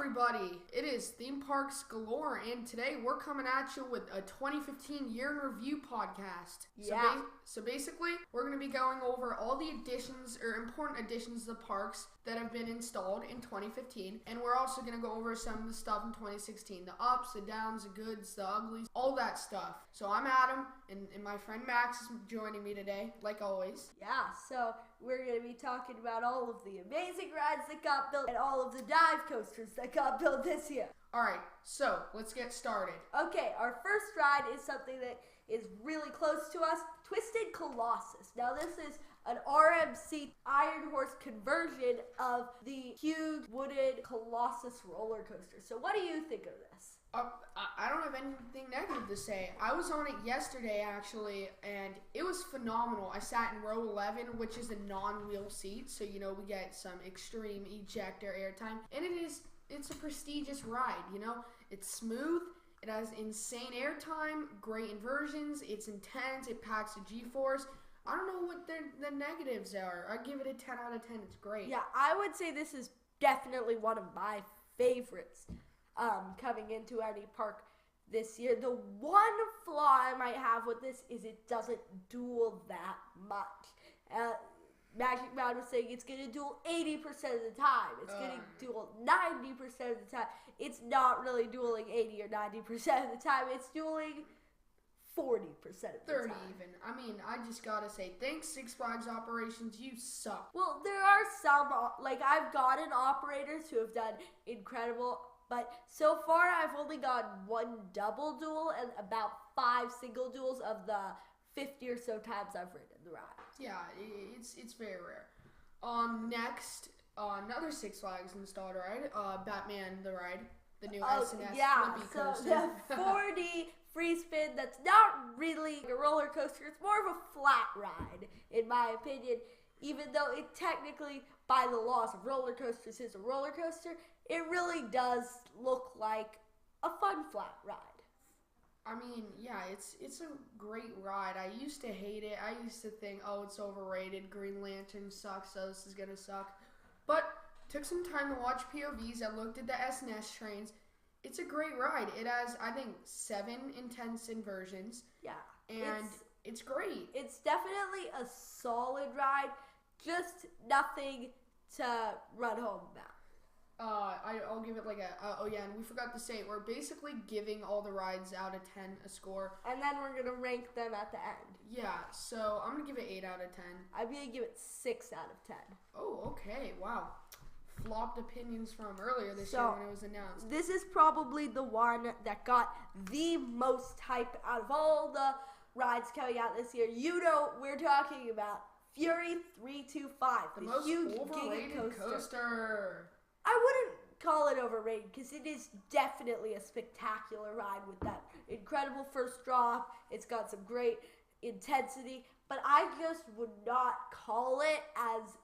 everybody? It is Theme Parks Galore, and today we're coming at you with a 2015 Year in Review podcast. Yeah. So basically, we're going to be going over all the additions or important additions to the parks that have been installed in 2015, and we're also going to go over some of the stuff in 2016, the ups, the downs, the goods, the uglies, all that stuff. So I'm Adam, and my friend Max is joining me today, like always. Yeah, so we're going to be talking about all of the amazing rides that got built and all of the dive coasters that got built this year. Alright, so let's get started. Okay, our first ride is something that is really close to us, Twisted Colossus. Now this is an RMC Iron Horse conversion of the huge wooden Colossus roller coaster. So what do you think of this? I don't have anything negative to say. I was on it yesterday, actually, and it was phenomenal. I sat in row 11, which is a non-wheel seat, so, we get some extreme ejector airtime. And it's a prestigious ride, It's smooth, it has insane airtime, great inversions, it's intense, it packs a G-force. I don't know what the negatives are. I give it a 10 out of 10. It's great. Yeah, I would say this is definitely one of my favorites. Coming into any park this year. The one flaw I might have with this is it doesn't duel that much. Magic Mountain was saying it's going to duel 80% of the time. It's going to duel 90% of the time. It's not really dueling 80 or 90% of the time. It's dueling 40% of the 30 time. even. I mean, I just gotta say, thanks Six Flags Operations, you suck. Well, there are some, I've gotten operators who have done incredible. But so far, I've only gotten one double duel and about 5 single duels of the 50 or so times I've ridden the ride. Yeah, it's very rare. Next, another Six Flags installed ride, Batman the Ride, the new SNS Flippy Coaster. So the 4D free spin, that's not really a roller coaster. It's more of a flat ride, in my opinion. Even though it technically, by the laws of roller coasters, is a roller coaster, it really does look like a fun flat ride. I mean, yeah, it's a great ride. I used to hate it. I used to think, oh, it's overrated. Green Lantern sucks, so this is going to suck. But took some time to watch POVs. I looked at the SNS trains. It's a great ride. It has, I think, 7 intense inversions. Yeah. And it's great. It's definitely a solid ride. Just nothing to run home about. I'll give it like and we forgot to say, we're basically giving all the rides out of 10 a score. And then we're going to rank them at the end. Yeah, so I'm going to give it 8 out of 10. I'm going to give it 6 out of 10. Oh, okay, wow. Flopped opinions from earlier this year when it was announced. This is probably the one that got the most hype out of all the rides coming out this year. We're talking about Fury 325, the most huge overrated giga coaster. I wouldn't call it overrated because it is definitely a spectacular ride with that incredible first drop. It's got some great intensity, but I just would not call it as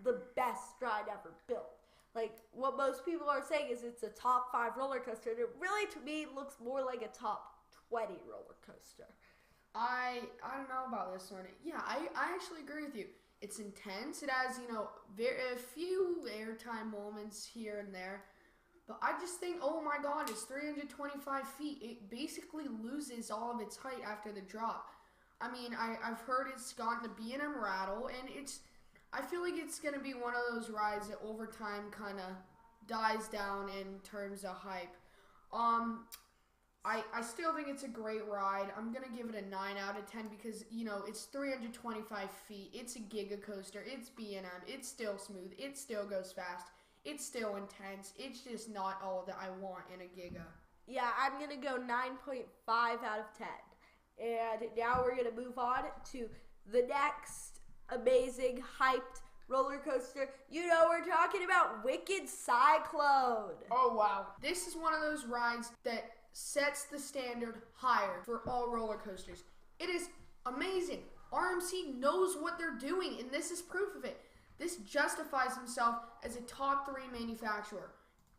the best ride ever built. Like, what most people are saying is it's a top 5 roller coaster, and it really, to me, looks more like a top 20 roller coaster. I don't know about this one. Yeah, I actually agree with you. It's intense. It has, a few airtime moments here and there. But I just think, oh my god, it's 325 feet. It basically loses all of its height after the drop. I mean, I've heard it's gotten a B&M rattle, and I feel like it's going to be one of those rides that over time kind of dies down in terms of hype. I still think it's a great ride. I'm going to give it a 9 out of 10 because, it's 325 feet. It's a giga coaster. It's B&M. It's still smooth. It still goes fast. It's still intense. It's just not all that I want in a giga. Yeah, I'm going to go 9.5 out of 10. And now we're going to move on to the next amazing, hyped roller coaster. We're talking about Wicked Cyclone. Oh, wow. This is one of those rides that sets the standard higher for all roller coasters. It is amazing. RMC knows what they're doing, and this is proof of it. This justifies himself as a top 3 manufacturer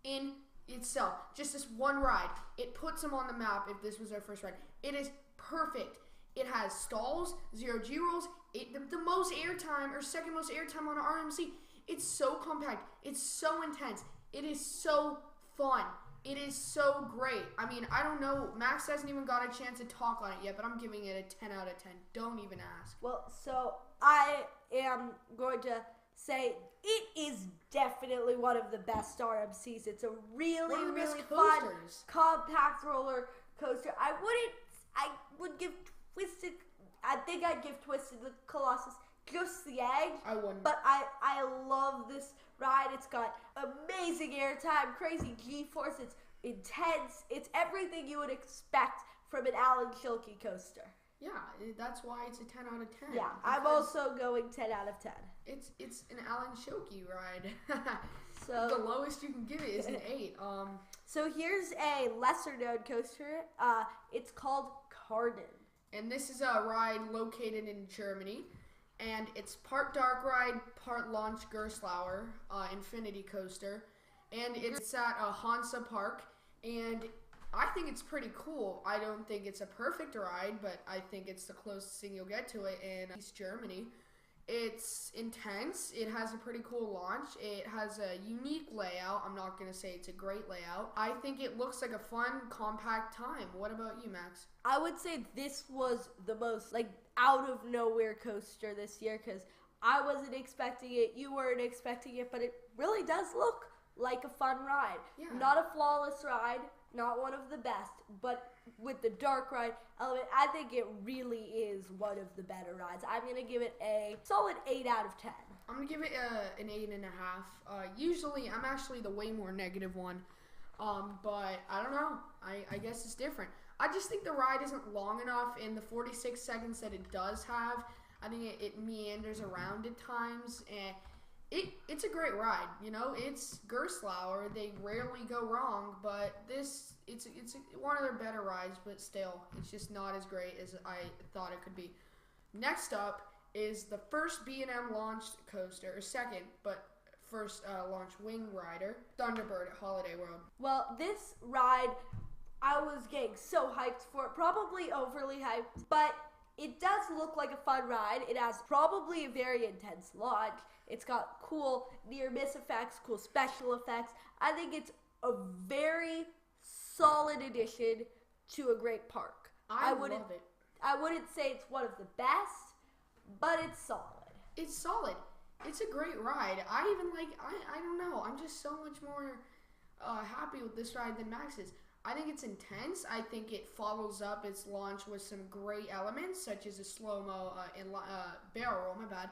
in itself. Just this one ride. It puts them on the map if this was their first ride. It is perfect. It has stalls, 0 G-rolls, the most airtime or second most airtime on RMC. It's so compact. It's so intense. It is so fun. It is so great. I mean, I don't know. Max hasn't even got a chance to talk on it yet, but I'm giving it a 10 out of 10. Don't even ask. Well, so I am going to say it is definitely one of the best RMCs. It's a really, One of the best really fun, coasters. compact roller coaster. I would give Twisted, I think I'd give Twisted the Colossus just the edge. I wouldn't. But I love this ride. It's got amazing airtime, crazy G-force. It's intense. It's everything you would expect from an Alan Schilke coaster. Yeah, that's why it's a 10 out of 10. Yeah, I'm because also going 10 out of 10. It's an Alan Schilke ride. So the lowest you can give it is an 8. So here's a lesser known coaster. It's called Carden. And this is a ride located in Germany. And it's part dark ride, part launch Gerstlauer infinity coaster. And it's at Hansa Park. And I think it's pretty cool. I don't think it's a perfect ride, but I think it's the closest thing you'll get to it in East Germany. It's intense. It has a pretty cool launch. It has a unique layout. I'm not going to say it's a great layout. I think it looks like a fun, compact time. What about you, Max? I would say this was the most out of nowhere coaster this year because I wasn't expecting it. You weren't expecting it, but it really does look like a fun ride. Yeah. Not a flawless ride, not one of the best, but with the dark ride element, I think it really is one of the better rides. I'm going to give it a solid 8 out of 10. I'm going to give it an 8.5. Usually, I'm actually the way more negative one. But I don't know. I guess it's different. I just think the ride isn't long enough in the 46 seconds that it does have. I think it meanders around at times, and it's a great ride. You know, it's Gerstlauer. They rarely go wrong, but it's one of their better rides, but still, it's just not as great as I thought it could be. Next up is the first B&M launched coaster, or second, but first launch wing rider, Thunderbird at Holiday World. Well, this ride, I was getting so hyped for it, probably overly hyped, but it does look like a fun ride. It has probably a very intense launch. It's got cool near-miss effects, cool special effects. I think it's a very solid addition to a great park. I love it. I wouldn't say it's one of the best, but it's solid. It's solid. It's a great ride. I don't know. I'm just so much more happy with this ride than Max is. I think it's intense. I think it follows up its launch with some great elements, such as a slow-mo barrel roll, my bad.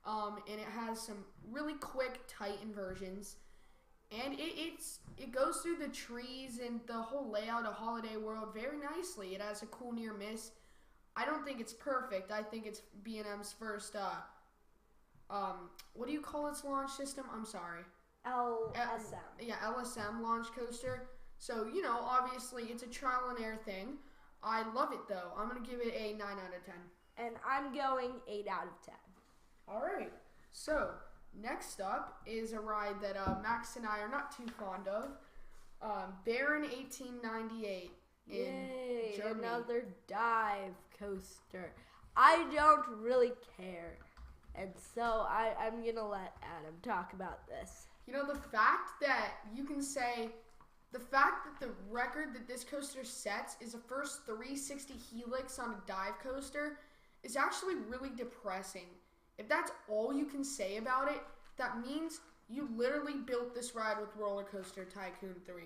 And it has some really quick, tight inversions. And it goes through the trees and the whole layout of Holiday World very nicely. It has a cool near miss. I don't think it's perfect. I think it's B&M's first, what do you call its launch system? I'm sorry. LSM. LSM launch coaster. So, you know, obviously it's a trial and error thing. I love it, though. I'm going to give it a 9 out of 10. And I'm going 8 out of 10. All right. So, next up is a ride that Max and I are not too fond of. Baron 1898 in Germany. Another dive coaster. I don't really care. And so I'm going to let Adam talk about this. You know, the fact that you can say... The fact that the record that this coaster sets is a first 360 helix on a dive coaster is actually really depressing. If that's all you can say about it, that means you literally built this ride with Roller Coaster Tycoon 3.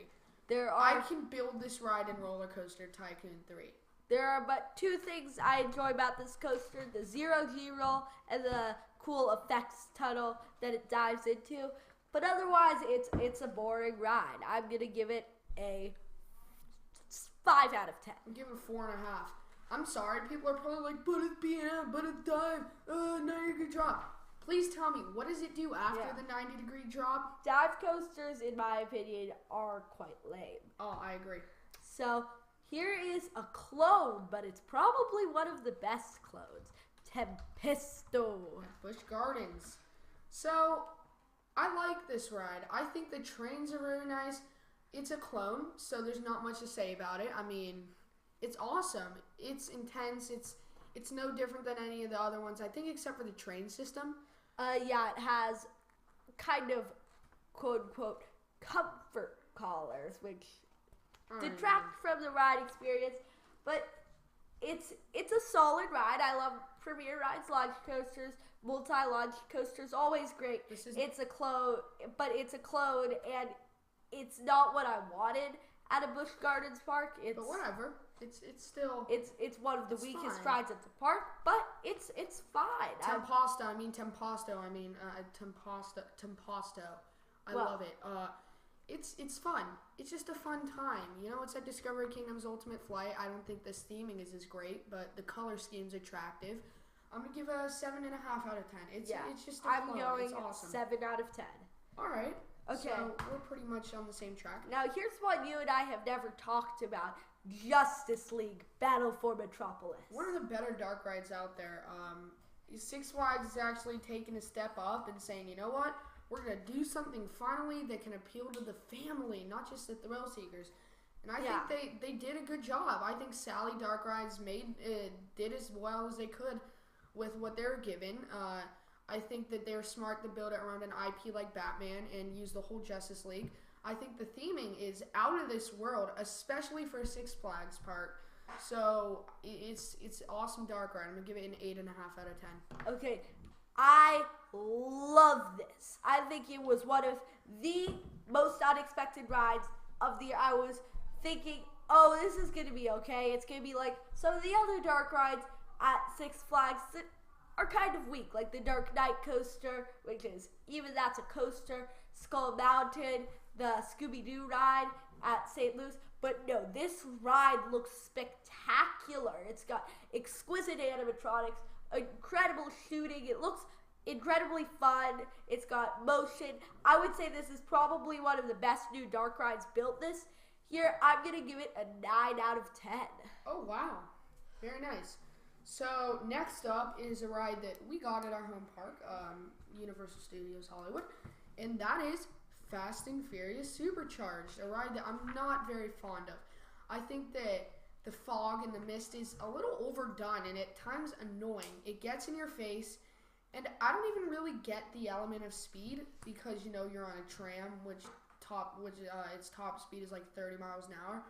I can build this ride in Roller Coaster Tycoon 3. There are but two things I enjoy about this coaster, the zero G roll and the cool effects tunnel that it dives into. But otherwise, it's a boring ride. I'm going to give it a 5 out of 10. I'll give it 4.5. I'm sorry. People are probably like, but it's B&M, but it's dive, 90-degree drop. Please tell me, what does it do after the 90-degree drop? Dive coasters, in my opinion, are quite lame. Oh, I agree. So, here is a clone, but it's probably one of the best clones. Tempesto. Busch Gardens. So... I like this ride. I think the trains are very nice. It's a clone, so there's not much to say about it. I mean, it's awesome. It's intense. It's no different than any of the other ones, I think, except for the train system. Yeah, it has kind of, quote-unquote, comfort collars, which I don't detract from the ride experience, but it's a solid ride. I love Premier Rides launch coasters, multi-launch coasters, always great. It's a clone, and it's not what I wanted at a Busch Gardens park. But whatever, it's still it's one of the weakest fine. rides at the park, but it's fine. Tempasto. I Well- love it. It's fun. It's just a fun time. You know, it's like Discovery Kingdom's Ultimate Flight. I don't think this theming is as great, but the color scheme's attractive. I'm gonna give it a 7.5 out of 10. It's just a I'm flow. going It's awesome. 7 out of 10. All right. Okay. So we're pretty much on the same track. Now here's one you and I have never talked about: Justice League Battle for Metropolis. One of the better dark rides out there. Six Flags is actually taking a step up and saying, you know what? We're going to do something finally that can appeal to the family, not just the thrill seekers. And I think they did a good job. I think Sally Dark Rides did as well as they could with what they were given. I think that they're smart to build it around an IP like Batman and use the whole Justice League. I think the theming is out of this world, especially for a Six Flags park. So it's awesome dark ride. I'm going to give it an 8.5 out of 10. Okay, I love this. I think it was one of the most unexpected rides of the year. I was thinking, oh, this is going to be okay. It's going to be like some of the other dark rides at Six Flags that are kind of weak, like the Dark Knight coaster, which is, even that's a coaster, Skull Mountain, the Scooby-Doo ride at St. Louis. But no, this ride looks spectacular. It's got exquisite animatronics, incredible shooting. It looks incredibly fun. It's got motion. I would say this is probably one of the best new dark rides built this year. I'm going to give it a 9 out of 10. Oh, wow. Very nice. So next up is a ride that we got at our home park, Universal Studios Hollywood, and that is Fast and Furious Supercharged, a ride that I'm not very fond of. I think that the fog and the mist is a little overdone and at times annoying. It gets in your face, and I don't even really get the element of speed because, you know, you're on a tram, its top speed is like 30 miles an hour.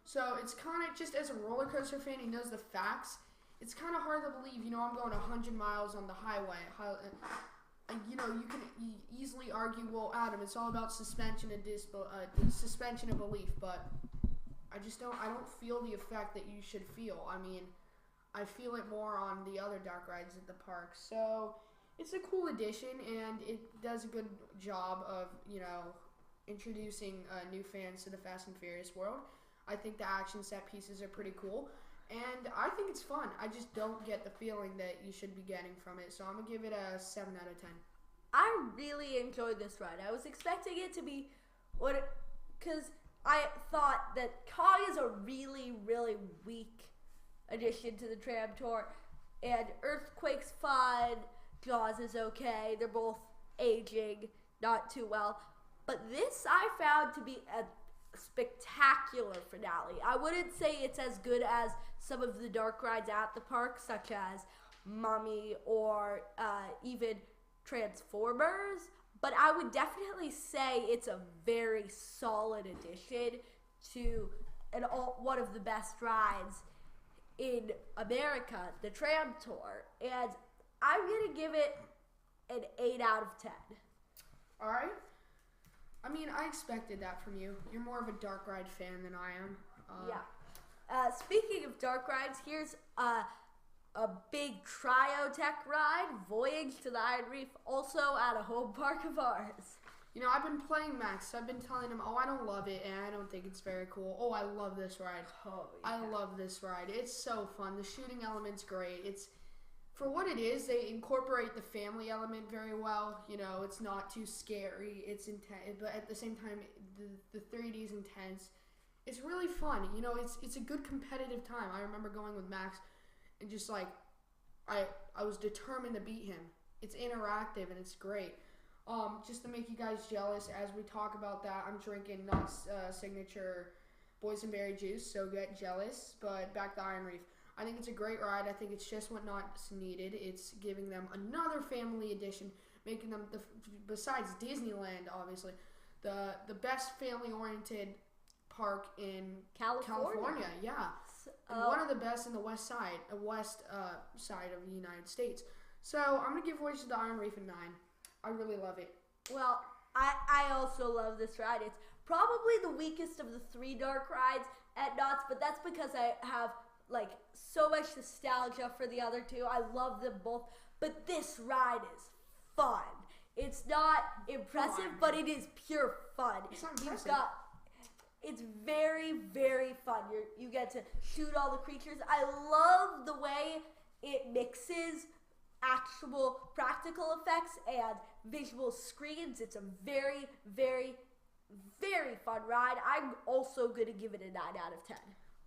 So it's kind of just, as a roller coaster fan who knows the facts, it's kind of hard to believe, you know, I'm going 100 miles on the highway. You know, you can easily argue, well, Adam, it's all about suspension of belief, but I don't feel the effect that you should feel. I mean, I feel it more on the other dark rides at the park. So it's a cool addition, and it does a good job of, you know, introducing new fans to the Fast and Furious world. I think the action set pieces are pretty cool. And I think it's fun. I just don't get the feeling that you should be getting from it. So I'm going to give it a 7 out of 10. I really enjoyed this ride. I was expecting it to be because I thought that Kong is a really, really weak addition to the Tram Tour. And Earthquake's fun. Jaws is okay. They're both aging not too well. But this I found to be a spectacular finale. I wouldn't say it's as good as some of the dark rides at the park, such as Mummy or even Transformers, but I would definitely say it's a very solid addition to one of the best rides in America, the Tram Tour, and I'm going to give it an 8 out of 10. All right. I mean, I expected that from you. You're more of a dark ride fan than I am. Speaking of dark rides, here's a big Triotech ride, Voyage to the Iron Reef, also at a home park of ours. You know, I've been playing Max. I've been telling him, oh, I don't love it, and I don't think it's very cool. Oh, I love this ride. Oh, yeah. I love this ride. It's so fun. The shooting element's great. It's, for what it is, they incorporate the family element very well. You know, it's not too scary. It's intense, but at the same time, the 3D is intense. It's really fun. You know, it's a good competitive time. I remember going with Max and just like, I was determined to beat him. It's interactive and it's great. Just to make you guys jealous, as we talk about that, I'm drinking not signature boysenberry juice, so get jealous. But back to Iron Reef. I think it's a great ride. I think it's just what's needed. It's giving them another family edition, making them, besides Disneyland, obviously, the best family-oriented park in California. Yeah, and one of the best in the west side of the United States. So I'm gonna give Voyage to the Iron Reef a 9. I really love it. Well, I also love this ride. It's probably the weakest of the 3 dark rides at Knott's, but that's because I have like so much nostalgia for the other 2. I love them both, but this ride is fun. It's not impressive, but it is pure fun. It's not impressive. It's very, very fun. You get to shoot all the creatures. I love the way it mixes actual practical effects and visual screens. It's a very, very, very fun ride. I'm also going to give it a 9 out of 10.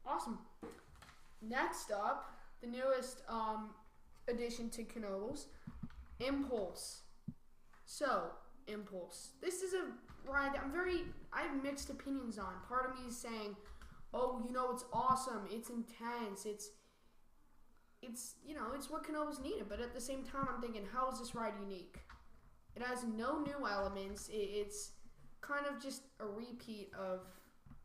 Awesome. Next up, the newest addition to Knoebels, Impulse. So, Impulse. This is a ride that I have mixed opinions on. Part of me is saying, oh, it's awesome, it's intense, it's what Knoebels needed. But at the same time, I'm thinking, how is this ride unique? It has no new elements. It's kind of just a repeat of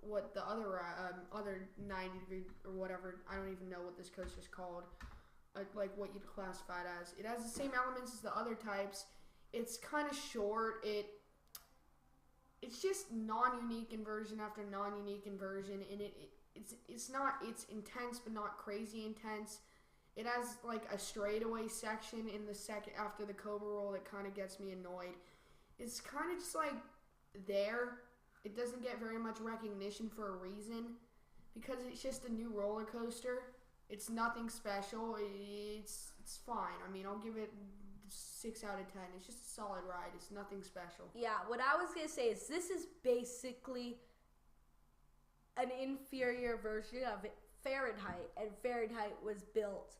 what the other 90 degree or whatever. I don't even know what this coaster's called. Like what you'd classify it as. It has the same elements as the other types. It's kind of short. It's just non-unique inversion after non-unique inversion, and it's intense but not crazy intense. It has like a straightaway section in the second after the Cobra Roll that kind of gets me annoyed. It's kind of just like there. It doesn't get very much recognition for a reason because it's just a new roller coaster. It's nothing special. It's fine. I mean, I'll give it 6 out of 10. It's just a solid ride. It's nothing special. Yeah, what I was going to say is this is basically an inferior version of Fahrenheit, and Fahrenheit was built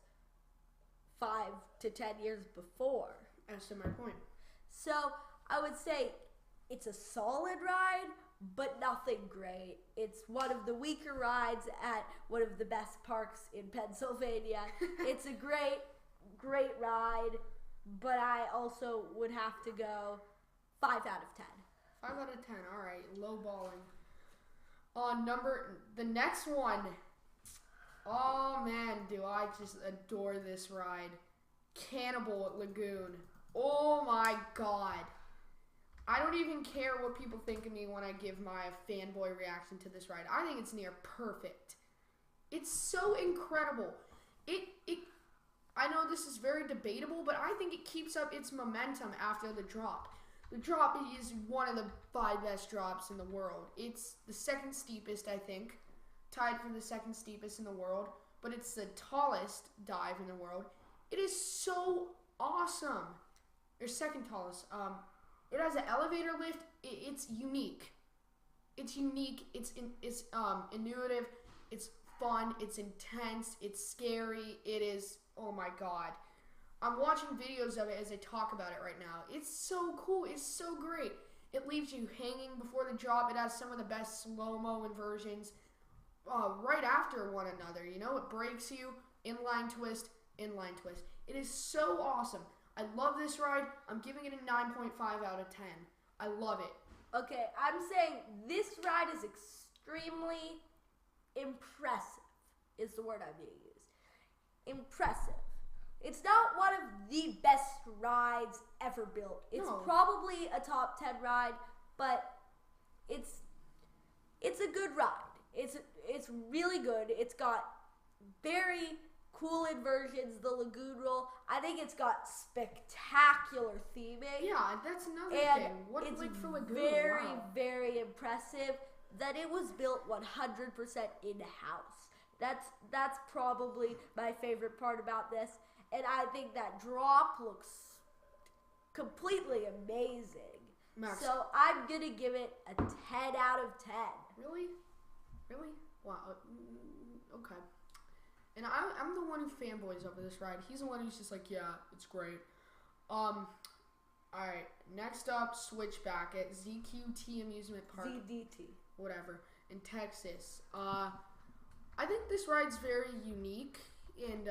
5 to 10 years before. That's to my point. So I would say it's a solid ride, but nothing great. It's one of the weaker rides at one of the best parks in Pennsylvania. It's a great ride, but I also would have to go 5 out of 10. 5 out of 10. All right, low balling. The next one. Oh man, do I just adore this ride. Cannibal Lagoon. Oh my god. I don't even care what people think of me when I give my fanboy reaction to this ride. I think it's near perfect. It's so incredible. I know this is very debatable, but I think it keeps up its momentum after the drop. The drop is one of the 5 best drops in the world. It's the second steepest, I think. Tied for the second steepest in the world, but it's the tallest dive in the world. It is so awesome. Or second tallest. It has an elevator lift. It's unique. It's unique. It's intuitive. It's fun. It's intense. It's scary. It is. Oh my god. I'm watching videos of it as I talk about it right now. It's so cool. It's so great. It leaves you hanging before the drop. It has some of the best slow-mo inversions. Right after one another, it breaks you, inline twist. It is so awesome. I love this ride. I'm giving it a 9.5 out of 10. I love it. Okay, I'm saying this ride is extremely impressive, is the word I'm going to use. Impressive. It's not one of the best rides ever built. It's probably a top 10 ride, but it's a good ride. It's really good. It's got very cool inversions, the Lagoon Roll. I think it's got spectacular theming. Yeah, that's another thing. What it's like for Lagoon? Very, wow. very impressive that it was built 100% in-house. That's probably my favorite part about this. And I think that drop looks completely amazing. Max. So I'm going to give it a 10 out of 10. Really? Wow. Okay. And I'm the one who fanboys over this ride. He's the one who's just like, yeah, it's great. Alright, next up, Switchback at ZQT Amusement Park. ZDT. Whatever. In Texas. I think this ride's very unique, and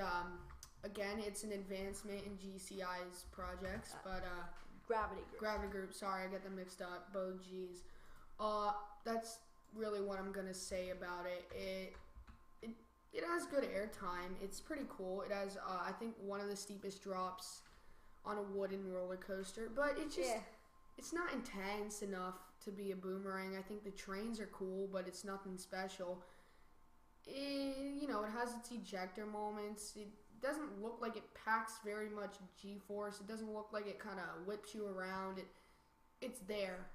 again, it's an advancement in GCI's projects, but Gravity Group. Gravity Group, sorry, I get them mixed up, both G's. That's really what I'm gonna say about it. It has good airtime. It's pretty cool. It has, I think, one of the steepest drops on a wooden roller coaster, but it's not intense enough to be a boomerang. I think the trains are cool, but it's nothing special. It has its ejector moments. It doesn't look like it packs very much G-force. It doesn't look like it kind of whips you around. It's there.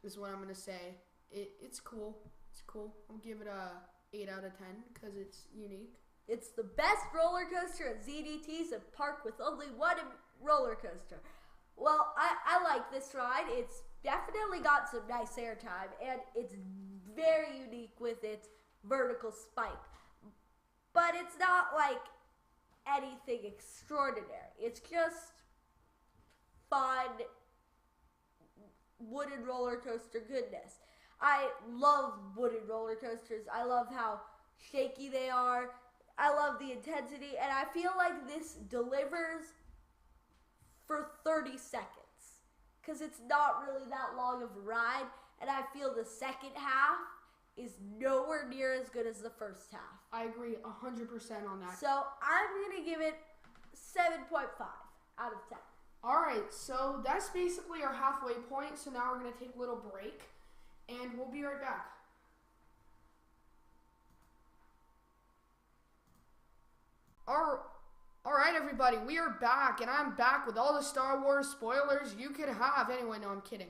Is what I'm gonna say. It's cool. It's cool. I'll give it a 8 out of 10 because it's unique. It's the best roller coaster at ZDT's, a park with only one roller coaster. Well, I like this ride. It's definitely got some nice airtime, and it's very unique with its vertical spike. But it's not like anything extraordinary. It's just fun wooden roller coaster goodness. I love wooden roller coasters. I love how shaky they are. I love the intensity, and I feel like this delivers for 30 seconds because it's not really that long of a ride, and I feel the second half is nowhere near as good as the first half. I agree 100% on that. So I'm going to give it 7.5 out of 10. All right, so that's basically our halfway point. So now we're going to take a little break, and we'll be right back. All right, everybody, we are back, and I'm back with all the Star Wars spoilers you could have. Anyway, no, I'm kidding.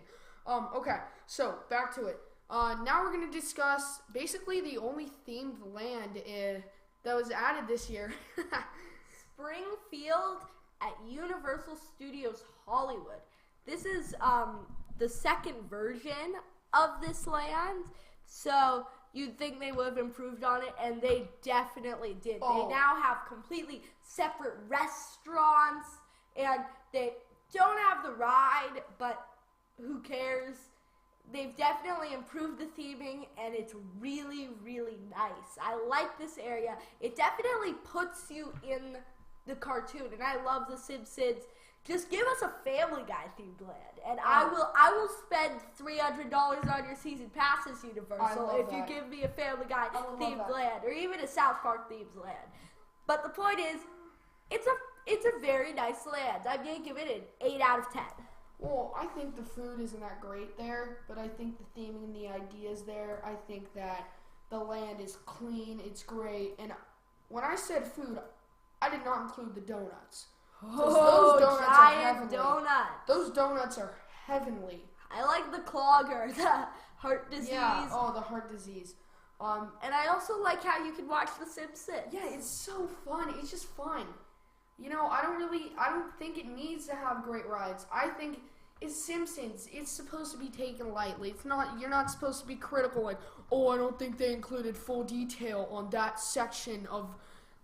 Okay, so back to it. Now we're going to discuss basically the only themed land that was added this year. Springfield at Universal Studios Hollywood. This is the second version of this land, so you'd think they would have improved on it, and they definitely did. Oh. They now have completely separate restaurants, and they don't have the ride, but who cares? They've definitely improved the theming, and it's really, really nice. I like this area. It definitely puts you in the cartoon, and I love The Simpsons. Just give us a Family Guy themed land, and I will spend $300 on your season passes, Universal, if you give me a Family Guy themed land, or even a South Park themed land. But the point is, it's a very nice land. I'm gonna give it an 8 out of 10. Well, I think the food isn't that great there, but I think the theming and the ideas there. I think that the land is clean, it's great, and when I said food, I did not include the donuts. Oh, those donuts giant donuts. Those donuts are heavenly. I like the clogger, the heart disease. Yeah, the heart disease. And I also like how you can watch The Simpsons. Yeah, it's so fun. It's just fun. I don't think it needs to have great rides. I think it's Simpsons. It's supposed to be taken lightly. You're not supposed to be critical like, oh, I don't think they included full detail on that section of,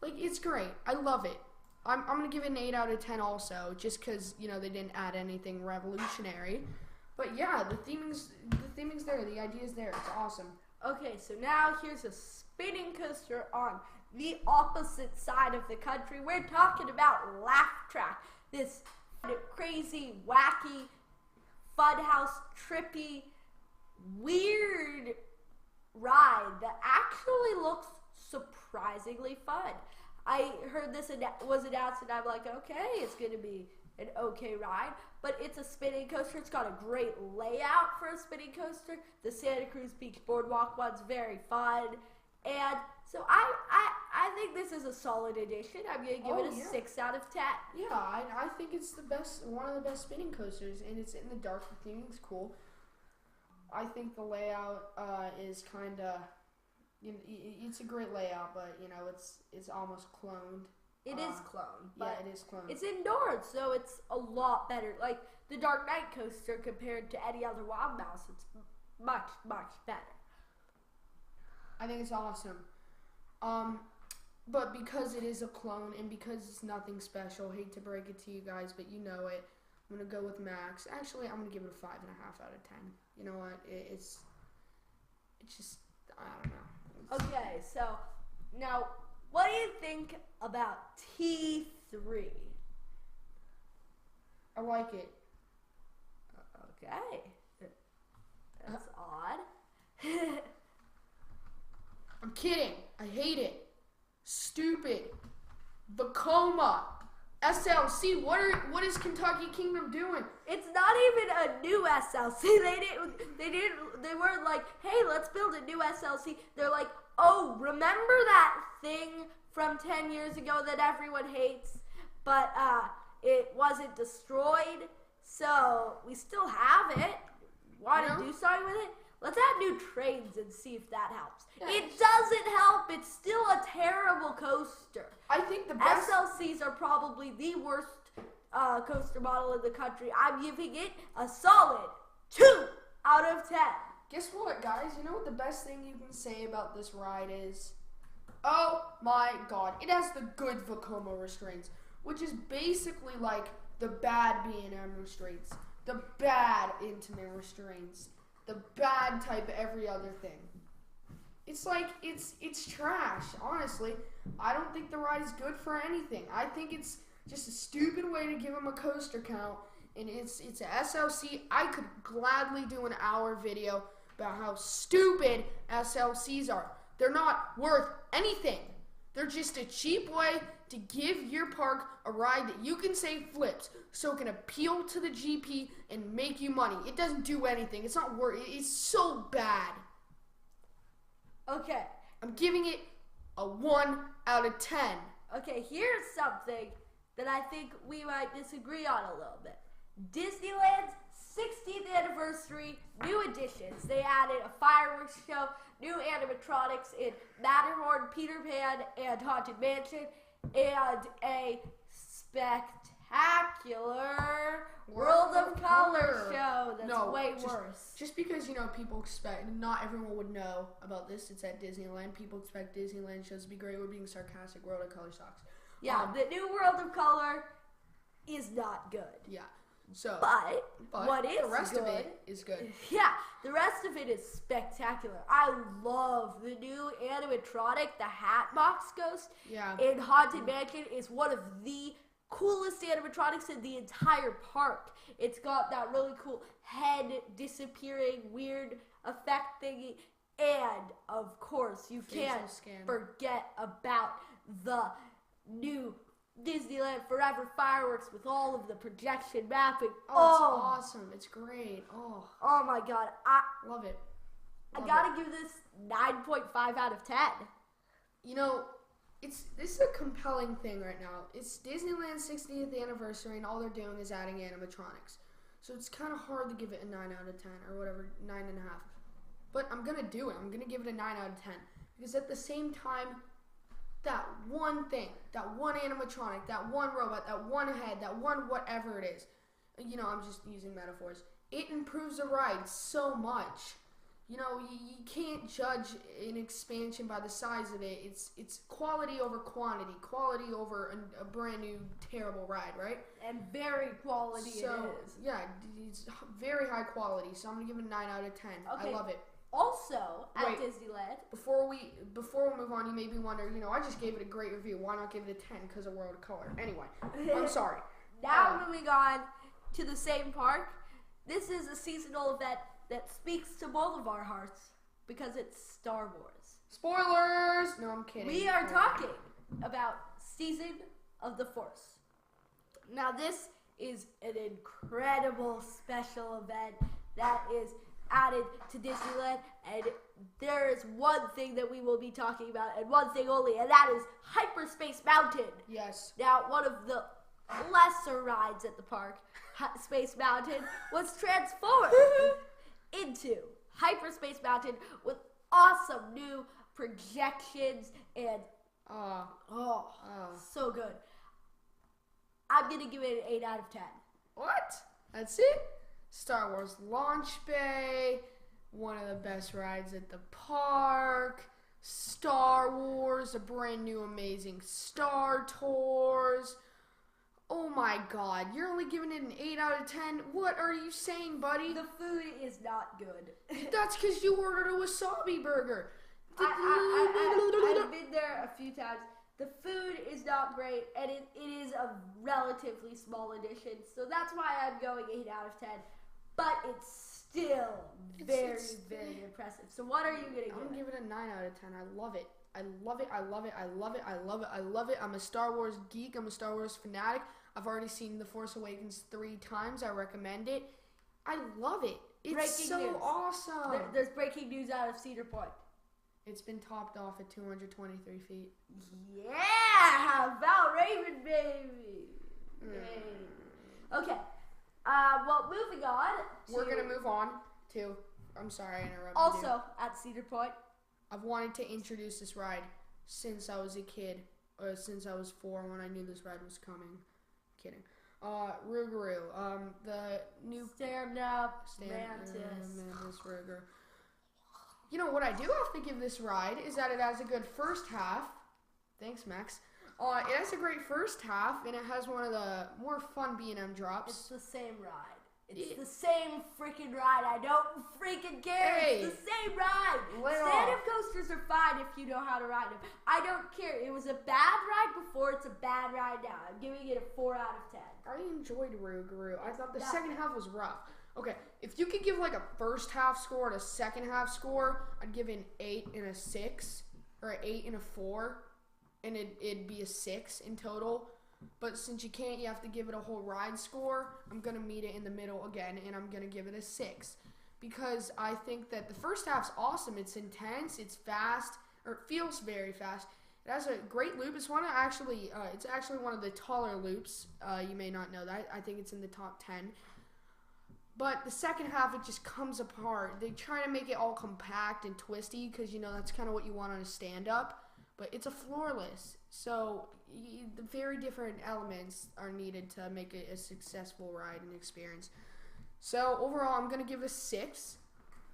it's great. I love it. I'm going to give it an 8 out of 10 also, just because, they didn't add anything revolutionary. But yeah, the theming's there. The idea's there. It's awesome. Okay, so now here's a spinning coaster on the opposite side of the country. We're talking about Laugh Track, this crazy, wacky, funhouse, trippy, weird ride that actually looks surprisingly fun. I heard this was announced, and I'm like, okay, it's going to be an okay ride, but it's a spinning coaster. It's got a great layout for a spinning coaster. The Santa Cruz Beach Boardwalk one's very fun, and so I think this is a solid addition. I'm going to give it a 6 out of 10. Yeah, I think it's one of the best spinning coasters, and it's in the dark. The theming's cool. I think the layout is kind of, it's a great layout, but it's almost cloned. It is cloned. But yeah, it is cloned. It's indoors, so it's a lot better. Like the Dark Knight coaster compared to any other Wild Mouse, it's much, much better. I think it's awesome. But because it is a clone and because it's nothing special, hate to break it to you guys, but you know it, I'm going to go with Max. Actually, I'm going to give it a 5.5 out of 10. You know what? It's just, I don't know. Okay, so now what do you think about T3? I like it. Okay. That's odd. I'm kidding. I hate it. Stupid. Vekoma. SLC. What is Kentucky Kingdom doing? It's not even a new SLC. They weren't like, hey, let's build a new SLC. They're like, oh, remember that thing from 10 years ago that everyone hates, but it wasn't destroyed, so we still have it. Want to do something with it? Let's add new trains and see if that helps. Yeah. It doesn't help. It's still a terrible coaster. I think the best SLCs are probably the worst coaster model in the country. I'm giving it a solid 2 out of 10. Guess what, guys? You know what the best thing you can say about this ride is? Oh my god. It has the good Vekoma restraints, which is basically like the bad B&M restraints, the bad Intamin restraints, the bad type of every other thing. It's like, it's trash, honestly. I don't think the ride is good for anything. I think it's just a stupid way to give them a coaster count, and it's a SLC. I could gladly do an hour video about how stupid SLCs are. They're not worth anything. They're just a cheap way to give your park a ride that you can say flips, so it can appeal to the GP and make you money. It doesn't do anything. It's not worth it. It's so bad. Okay. I'm giving it a 1 out of 10. Okay, here's something that I think we might disagree on a little bit. Disneyland's 60th anniversary, new additions. They added a fireworks show, new animatronics in Matterhorn, Peter Pan, and Haunted Mansion, and a spectacular World of Color show that's way worse. Just because, people expect, not everyone would know about this, it's at Disneyland. People expect Disneyland shows to be great. We're being sarcastic. World of Color sucks. Yeah, the new World of Color is not good. Yeah. So, but what is the rest good, of it is good. Yeah, the rest of it is spectacular. I love the new animatronic, the Hatbox Ghost in Haunted Mansion is one of the coolest animatronics in the entire park. It's got that really cool head disappearing weird effect thingy, and of course you can't forget about the new Disneyland Forever fireworks with all of the projection mapping. Oh, it's awesome. It's great. Oh my god. I love it. I gotta give this 9.5 out of 10. This is a compelling thing right now. It's Disneyland's 60th anniversary, and all they're doing is adding animatronics. So it's kind of hard to give it a 9 out of 10 or whatever, 9.5. But I'm gonna do it. I'm gonna give it a 9 out of 10 because at the same time, that one thing, that one animatronic, that one robot, that one head, that one whatever it is, I'm just using metaphors. It improves the ride so much. You can't judge an expansion by the size of it. It's quality over quantity, quality over a brand new terrible ride, right? And very quality it is. Yeah, it's very high quality. So I'm gonna give it a 9 out of 10. Okay. I love it. Also, at Disneyland. Before we move on, you may be wondering, I just gave it a great review. Why not give it a 10 because of World of Color? Anyway, I'm sorry. Now moving on to the same park. This is a seasonal event that speaks to both of our hearts because it's Star Wars. Spoilers! No, I'm kidding. We are talking about Season of the Force. Now, this is an incredible special event that is added to Disneyland, and there is one thing that we will be talking about, and one thing only, and that is Hyperspace Mountain. Yes. Now, one of the lesser rides at the park, Space Mountain, was transformed into Hyperspace Mountain with awesome new projections and so good. I'm gonna give it an 8 out of 10. What? That's it? Star Wars Launch Bay, one of the best rides at the park. Star Wars, a brand new amazing Star Tours. Oh my god, you're only giving it an 8 out of 10? What are you saying, buddy? The food is not good. That's because you ordered a wasabi burger. I've been there a few times. The food is not great, and it is a relatively small edition, so that's why I'm going 8 out of 10. But it's still very, It's- very impressive. So what are you going to I'm give gonna it? give it a 9 out of 10. I love it. I love it. I love it. I love it. I love it. I love it. I'm a Star Wars geek. I'm a Star Wars fanatic. I've already seen The Force Awakens 3 times. I recommend it. I love it. It's Breaking so news. awesome. There's breaking news out of Cedar Point. It's been topped off at 223 feet. Yeah, how about Raven Baby? Yay. Okay. Well, moving on. We're gonna move on to. I'm sorry, I interrupted you. Also at Cedar Point. I've wanted to introduce this ride since I was a kid, or since I was 4 when I knew this ride was coming. Kidding. Rougarou. The new Stand up, Mantis Mantis. Rougarou. You know what I do have to give this ride is that it has a good first half. Thanks, Max. It has a great first half, and it has one of the more fun B&M drops. It's the same ride. It's the same freaking ride. I don't freaking care. Hey. It's the same ride. Lay it Stand-up off. coasters are fine if you know how to ride them. I don't care. It was a bad ride before. It's a bad ride now. I'm giving it a 4 out of 10. I enjoyed Rougarou. I thought the Yeah. second half was rough. Okay, if you could give like a first half score and a second half score, I'd give it an 8 and a 6, or an 8 and a 4, and it'd be a 6 in total. But since you can't, you have to give it a whole ride score. I'm going to meet it in the middle again, and I'm going to give it a 6. Because I think that the first half's awesome. It's intense, it's fast, or it feels very fast. It has a great loop. It's actually one of the taller loops. You may not know that. I think it's in the top 10. But the second half, it just comes apart. They try to make it all compact and twisty because, that's kind of what you want on a stand-up. But it's a floorless. So the very different elements are needed to make it a successful ride and experience. So overall, I'm going to give it a 6.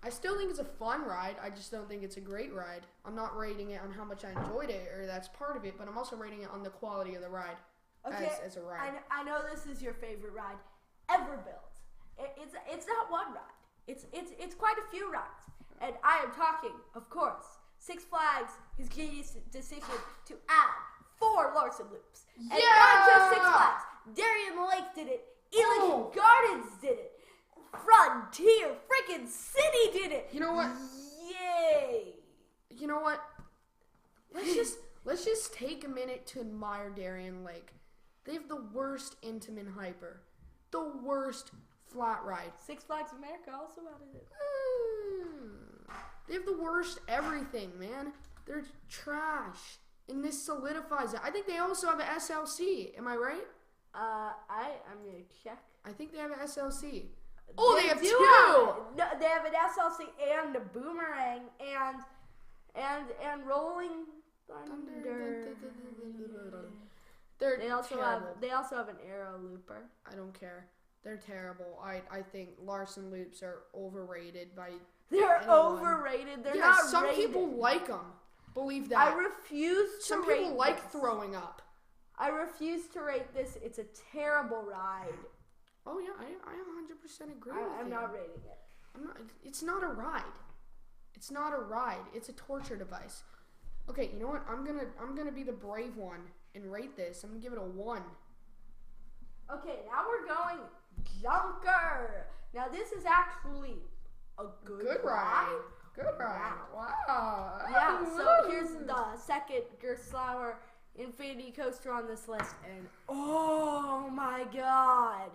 I still think it's a fun ride. I just don't think it's a great ride. I'm not rating it on how much I enjoyed it, or that's part of it, but I'm also rating it on the quality of the ride as a ride. I know this is your favorite ride ever built. It's not one ride. It's quite a few rides. And I am talking, of course, Six Flags has made a decision to add 4 Larson loops. And not just Six Flags. Darien Lake did it. Elegant Gardens did it. Frontier freaking City did it. You know what? Yay. You know what? Let's just take a minute to admire Darien Lake. They have the worst Intamin Hyper. The worst flat ride. Six Flags America also added it. They have the worst everything, man. They're trash. And this solidifies it. I think they also have an SLC. Am I right? I'm gonna check. I think they have an SLC. Oh, they have do 2! No, they have an SLC and a Boomerang and Rolling Thunder. They're They also terrible. have an Arrow Looper. I don't care. They're terrible. I think Larson loops are overrated by They're anyone. overrated. They're Yeah, not some rated. people like them. Believe that. I refuse to Some rate people like this. throwing up. I refuse to rate this. It's a terrible ride. Oh yeah, I 100% agree with I'm you. not rating it. It's not a ride. It's not a ride. It's a torture device. Okay, you know what? I'm gonna be the brave one and rate this. I'm gonna give it a 1. Okay, now we're going Junker. Now this is actually a good ride. Good ride. Wow. Yeah, so here's the second Gerstlauer Infinity Coaster on this list, and oh my god.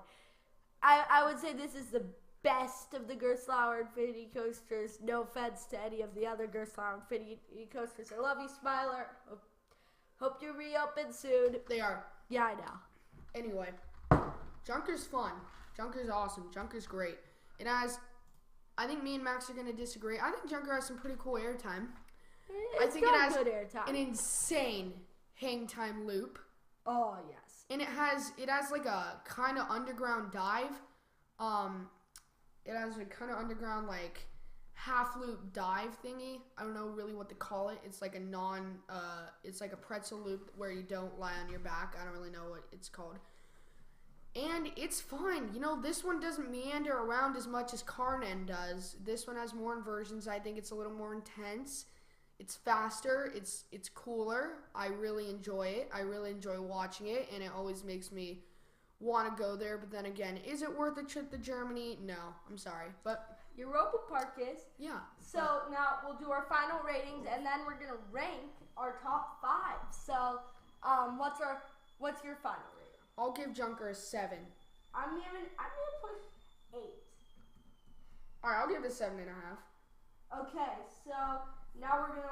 I would say this is the best of the Gerstlauer Infinity Coasters. No offense to any of the other Gerstlauer Infinity Coasters. I love you, Smiler. Hope you reopen soon. They are. Yeah, I know. Anyway, Junker's fun. Junker's awesome. Junker's great. It has. I think me and Max are gonna disagree. I think Junker has some pretty cool airtime. I think it has good airtime. an insane hang time loop. Oh yes. And it has like a kind of underground dive. It has a kind of underground like half loop dive thingy. I don't know really what to call it. It's like it's like a pretzel loop where you don't lie on your back. I don't really know what it's called. And it's fun. This one doesn't meander around as much as Carnan does. This one has more inversions. I think it's a little more intense. It's faster. It's cooler. I really enjoy it. I really enjoy watching it, and it always makes me want to go there. But then again, is it worth a trip to Germany? No, I'm sorry. But Europa Park is. Yeah. So now we'll do our final ratings, and then we're gonna rank our top 5. So, what's your final rating? I'll give Junker a 7. I'm gonna push 8. All right, I'll give it a 7.5. Okay, so now we're gonna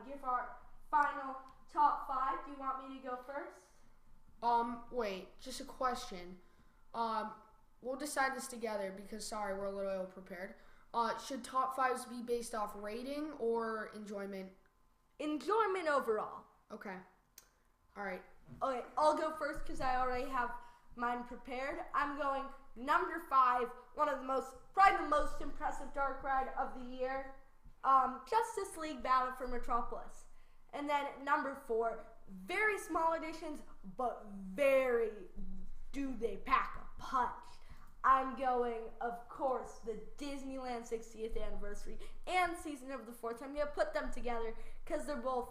give our final top 5. Do you want me to go first? Wait, just a question. We'll decide this together because, sorry, we're a little ill-prepared. Should top 5s be based off rating or enjoyment? Enjoyment overall. Okay. All right. Okay, I'll go first because I already have mine prepared. I'm going number 5, probably the most impressive dark ride of the year, Justice League Battle for Metropolis. And then number 4, very small additions, but do they pack a punch. I'm going, of course, the Disneyland 60th anniversary and Season of the Force. I'm going to put them together because they're both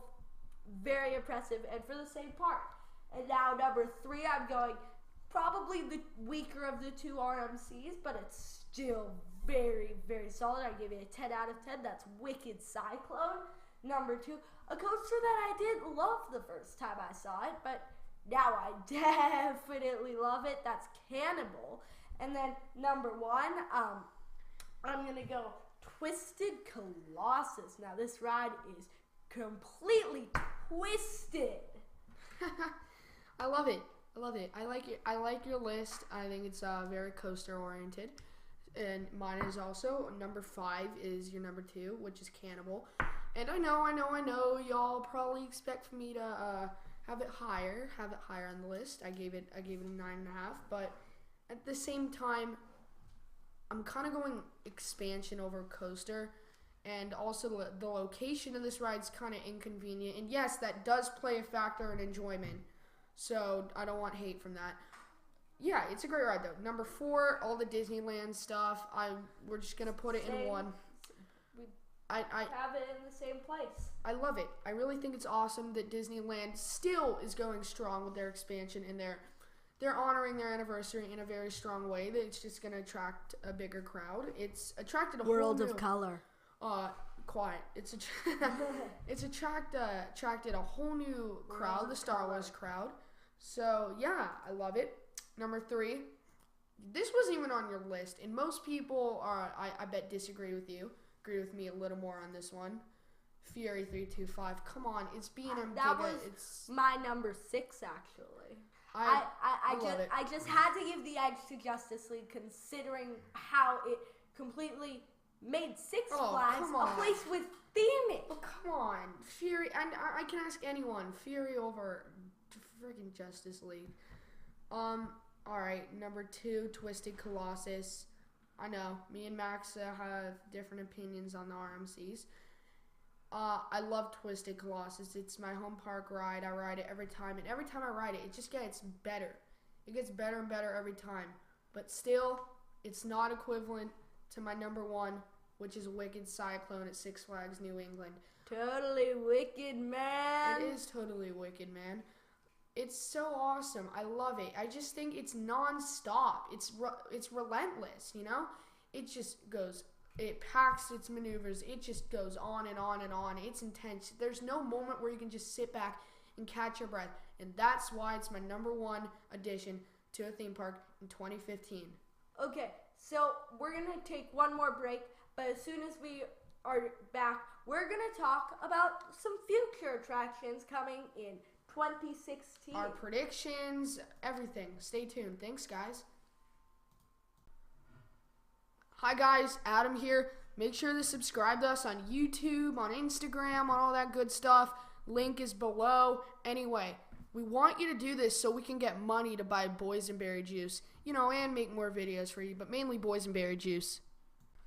very impressive and for the same park. And now number 3, I'm going probably the weaker of the 2 RMCs, but it's still very, very solid. I give it a 10 out of 10. That's Wicked Cyclone. Number 2, a coaster that I did love the first time I saw it, but now I definitely love it. That's Cannibal. And then number 1, I'm going to go Twisted Colossus. Now this ride is completely twisted. I love it. I love it. I like it. I like your list. I think it's very coaster oriented. And mine is also number 5 is your number 2, which is Cannibal. And I know y'all probably expect for me to have it higher on the list. I gave it a 9.5, but at the same time, I'm kind of going expansion over coaster, and also the location of this ride is kind of inconvenient. And yes, that does play a factor in enjoyment, so I don't want hate from that. Yeah, it's a great ride though. Number 4, all the Disneyland stuff. We're just gonna put it in 1. I have it in the same place. I love it. I really think it's awesome that Disneyland still is going strong with their expansion, and they're honoring their anniversary in a very strong way. That it's just going to attract a bigger crowd. It's attracted a World whole new, of Color. Quiet. It's attracted a whole new crowd, the Star Wars crowd. So yeah, I love it. Number 3, this wasn't even on your list, and most people I bet disagree with you. Agree with me a little more on this one. Fury 325. Come on, it's B&M That Giga. was It's my number 6 actually. I love it. I just had to give the edge to Justice League considering how it completely made Six Flags a place with theming. Oh, come on. Fury, and I can ask anyone. Fury over freaking Justice League. Alright, number 2, Twisted Colossus. I know, me and Max have different opinions on the RMCs. I love Twisted Colossus. It's my home park ride. I ride it every time, and every time I ride it, it just gets better. It gets better and better every time. But still, it's not equivalent to my number 1, which is Wicked Cyclone at Six Flags New England. Totally wicked, man. It is totally wicked, man. It's so awesome. I love it. I just think it's non-stop. It's relentless, you know? It just goes, it packs its maneuvers. It just goes on and on and on. It's intense. There's no moment where you can just sit back and catch your breath. And that's why it's my number 1 addition to a theme park in 2015. Okay, so we're going to take one more break, but as soon as we are back, we're going to talk about some future attractions coming in 2016. Our predictions, everything. Stay tuned. Thanks, guys. Hi, guys. Adam here. Make sure to subscribe to us on YouTube, on Instagram, on all that good stuff. Link is below. Anyway, we want you to do this so we can get money to buy boysenberry juice, you know, and make more videos for you, but mainly boysenberry juice.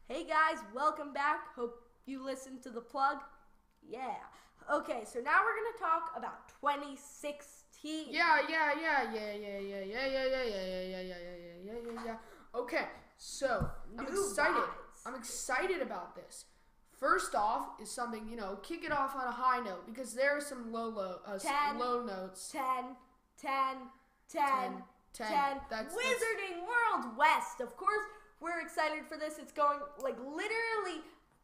Hey, guys. Welcome back. Hope you listened to the plug. Yeah. Okay, so now we're going to talk about 2016. Yeah. Okay, so I'm excited. I'm excited about this. First off is something, you know, kick it off on a high note because there are some low notes. 10. That's Wizarding World West. Of course, We're excited for this. It's going like literally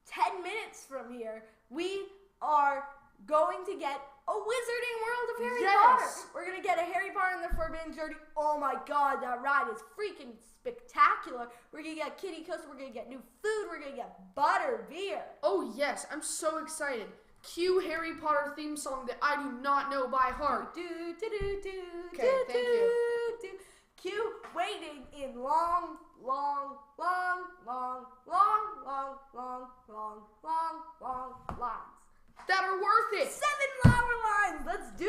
10 minutes from here. We are going to get a Wizarding World of Harry Potter. We're going to get a Harry Potter and the Forbidden Journey. Oh my god, that ride is freaking spectacular. We're going to get Kiddie Coaster. We're going to get new food. We're going to get butter beer. Oh yes, I'm so excited. Cue Harry Potter theme song that I do not know by heart. Okay, thank you. Cue waiting in long lines. That are worth it. 7-hour lines. Let's do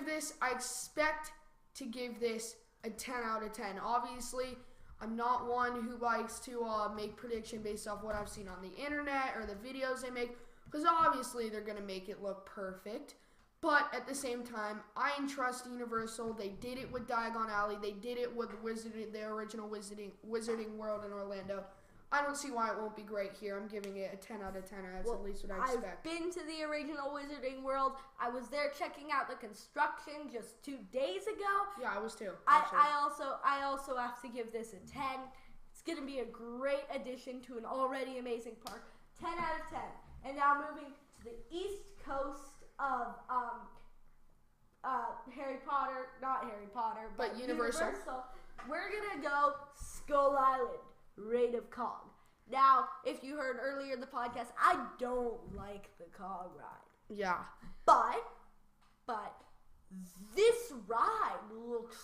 this. I expect to give this a 10 out of 10. Obviously, I'm not one who likes to make prediction based off what I've seen on the internet or the videos they make, because obviously they're going to make it look perfect. But at the same time, I entrust Universal. They did it with Diagon Alley. They did it with the original Wizarding World in Orlando. I don't see why it won't be great here. I'm giving it a 10 out of 10. That's at least what I expect. I've been to the original Wizarding World. I was there checking out the construction just 2 days ago. Yeah, I was too. I also have to give this a 10. It's going to be a great addition to an already amazing park. 10 out of 10. And now moving to the East Coast of Harry Potter, not Harry Potter, but Universal. We're going to go Skull Island. Reign of Kong. Now, if you heard earlier in the podcast, I don't like the Kong ride. Yeah. But this ride looks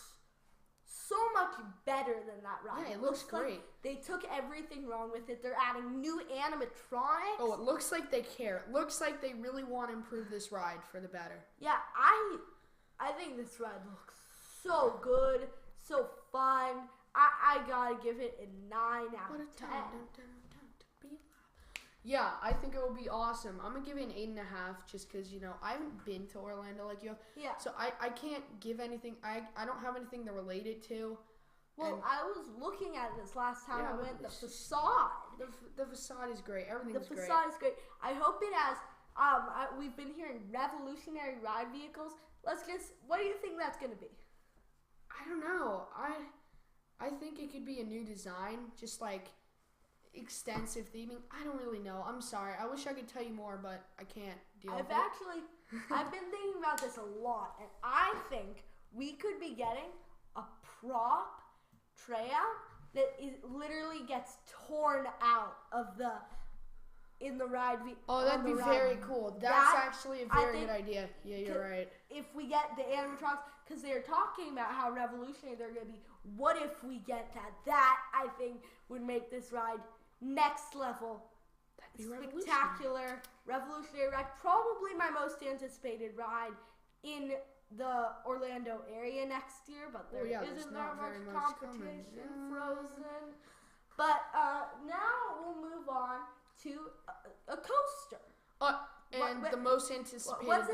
so much better than that ride. Yeah, it looks great. Like they took everything wrong with it. They're adding new animatronics. Oh, it looks like they care. It looks like they really want to improve this ride for the better. Yeah, I think this ride looks so good, so fun. I gotta give it a 9 out of 10. Yeah, I think it will be awesome. I'm gonna give it an 8.5 just because, I haven't been to Orlando like you have. Yeah. So I can't give anything. I don't have anything to relate it to. Well, I was looking at this last time I went. The facade. The facade is great. Everything's great. The facade is great. I hope it has. We've been hearing revolutionary ride vehicles. Let's guess. What do you think that's gonna be? I don't know. I think it could be a new design, just like extensive theming. I don't really know. I'm sorry. I wish I could tell you more, but I can't deal with it. I've been thinking about this a lot, and I think we could be getting a prop tryout that literally gets torn out of the ride. Oh, that'd be very cool. That's actually a very good idea. Yeah, you're right. If we get the animatronics, because they're talking about how revolutionary they're going to be. What if we get that? That, I think, would make this ride next level. That'd be spectacular, revolutionary ride. Probably my most anticipated ride in the Orlando area next year, but there isn't that much competition. Frozen. But now we'll move on to a coaster. The most anticipated what's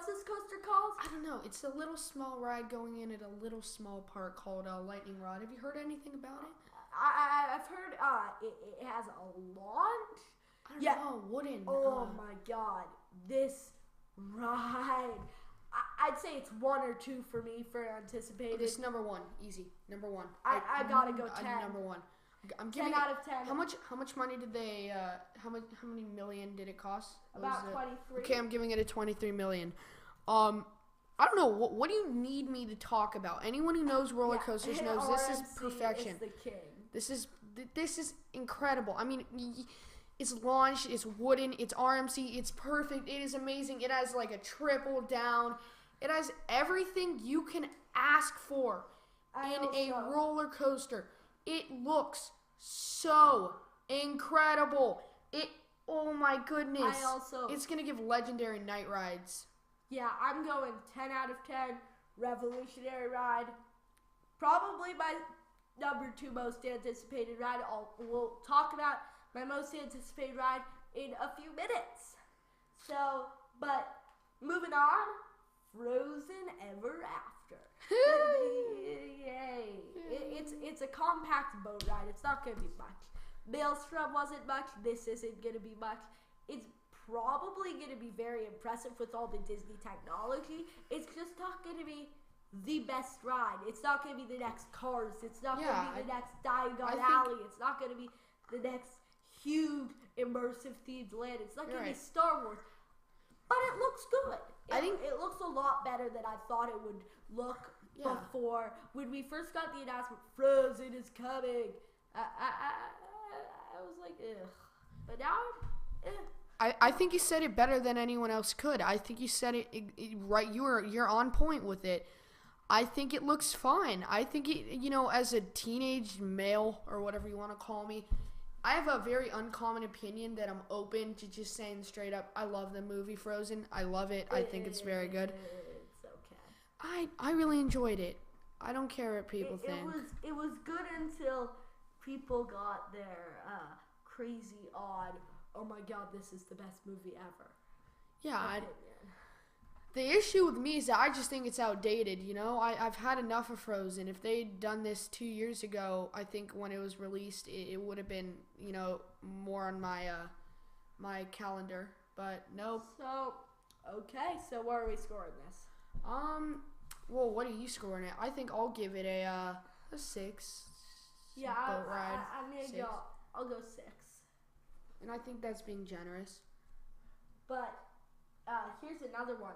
this coaster called? I don't know. It's a little small ride going in at a little small park called Lightning Rod. Have you heard anything about it? I've heard it has a launch. I don't know. Wooden. Oh my god. This ride. I'd say it's 1 or 2 for me for anticipated. It's number 1. Easy. Number 1. I gotta go 10. Number 1. I'm 10 out of 10. How much money did they? How many million did it cost? About 23. Okay, I'm giving it a 23 million. I don't know. What do you need me to talk about? Anyone who knows roller coasters knows this is perfection. Is the king. This is incredible. I mean, it's launched. It's wooden. It's RMC. It's perfect. It is amazing. It has like a triple down. It has everything you can ask for in a roller coaster. It looks so incredible. Oh my goodness. It's going to give legendary night rides. Yeah, I'm going 10 out of 10. Revolutionary ride. Probably my number 2 most anticipated ride. We'll talk about my most anticipated ride in a few minutes. So, but moving on. Frozen Ever After. Yay. It's a compact boat ride. It's not going to be much. Maelstrom wasn't much. This isn't going to be much. It's probably going to be very impressive with all the Disney technology. It's just not going to be the best ride. It's not going to be the next Cars. It's not going to Yeah, be the next Diagon I think- Alley. It's not going to be the next huge immersive themed land. It's not going to be Right. Star Wars. But it looks good. I think- it looks a lot better than I thought it would look Yeah. before. When we first got the announcement, Frozen is coming. I was like, ugh. But now, I think you said it better than anyone else could. I think you said it right. You're on point with it. I think it looks fine. I think as a teenage male or whatever you want to call me, I have a very uncommon opinion that I'm open to just saying straight up. I love the movie Frozen. I love it. I think it's very good. It's okay. I really enjoyed it. I don't care what people think. It was good until people got their crazy odd, oh my god, this is the best movie ever. Yeah, opinion. the issue with me is that I just think it's outdated. I've had enough of Frozen. If they'd done this 2 years ago, I think when it was released, it would have been more on my calendar. But nope. So, okay, so what are we scoring this? Well, what are you scoring it? I think I'll give it a 6. Yeah, boat ride. I'm gonna 6. I'll go 6. And I think that's being generous. But here's another one.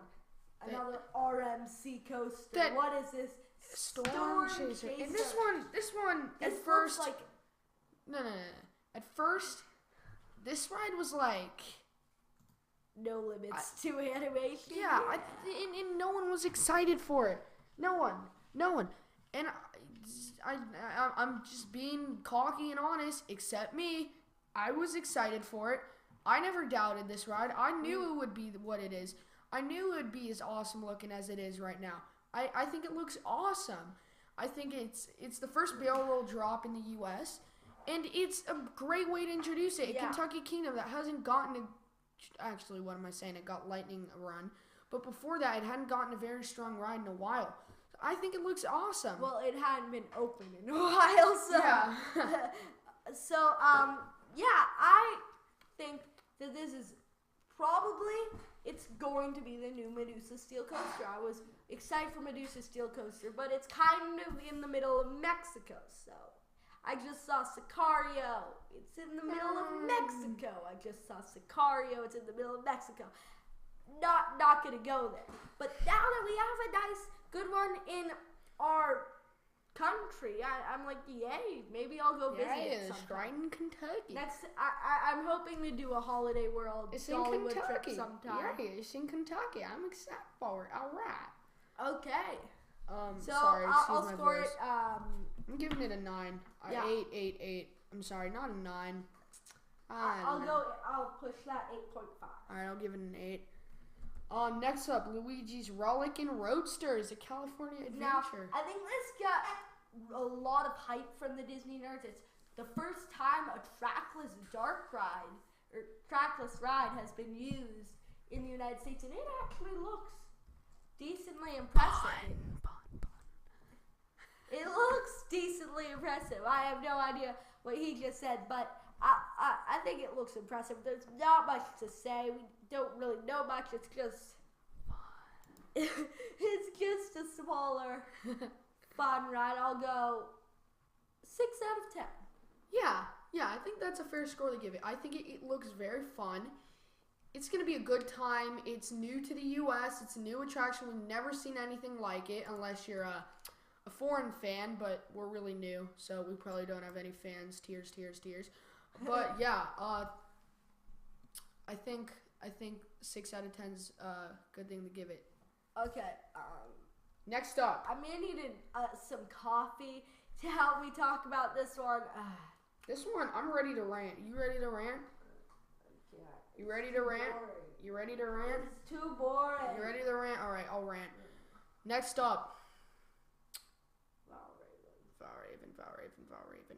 That- Another RMC coaster. That- What is this? Storm Chaser. And this one at This first, looks like no. At first, this ride was like, no limits to animation. yeah, and no one was excited for it. No one. And I'm just being cocky and honest, except me. I was excited for it. I never doubted this ride. I knew it would be what it is. I knew it would be as awesome looking as it is right now. I think it looks awesome. I think it's the first barrel roll drop in the U.S., and it's a great way to introduce it. Yeah. Kentucky Kingdom that hasn't gotten actually, what am I saying? It got lightning run. But before that, it hadn't gotten a very strong ride in a while. I think it looks awesome. Well, it hadn't been open in a while, so yeah. so yeah, I think that this is probably it's going to be the new Medusa Steel Coaster. I was excited for Medusa Steel Coaster, but it's kind of in the middle of Mexico, so I just saw Sicario. It's in the middle of Mexico. I just saw Sicario. It's in the middle of Mexico. Not gonna go there. But now that we have a nice, good one in our country, I'm like, yay! Maybe I'll go visit it Yeah, sometime. right in Kentucky. Next, I'm hoping to do a Holiday World It's in Dollywood trip Kentucky. sometime. Yeah, it's in Kentucky. I'm excited for it. All right. Okay. So sorry, excuse I'll my score voice. it. I'm giving it a 9. Yeah. 8. I'm sorry, not a 9. I'll push that 8.5. All right, I'll give it an 8. Next up, Luigi's Rollickin' Roadsters, a California Now, adventure. I think this got a lot of hype from the Disney nerds. It's the first time a trackless dark ride or trackless ride has been used in the United States, and it actually looks decently impressive. It looks decently impressive. I have no idea what he just said, but I think it looks impressive. There's not much to say. We don't really know much. It's just it's just a smaller fun ride. I'll go 6 out of 10. Yeah, I think that's a fair score to give it. I think it looks very fun. It's going to be a good time. It's new to the U.S. It's a new attraction. We've never seen anything like it unless you're a foreign fan, but we're really new, so we probably don't have any fans. Tears. But yeah, I think 6 out of 10 is a good thing to give it. Okay. Next up, I'm gonna need some coffee to help me talk about this one. this one I'm ready to rant. You ready to rant? You ready to rant? You ready to rant? It's too boring. You ready to rant? All right, I'll rant. Next up, Valraven.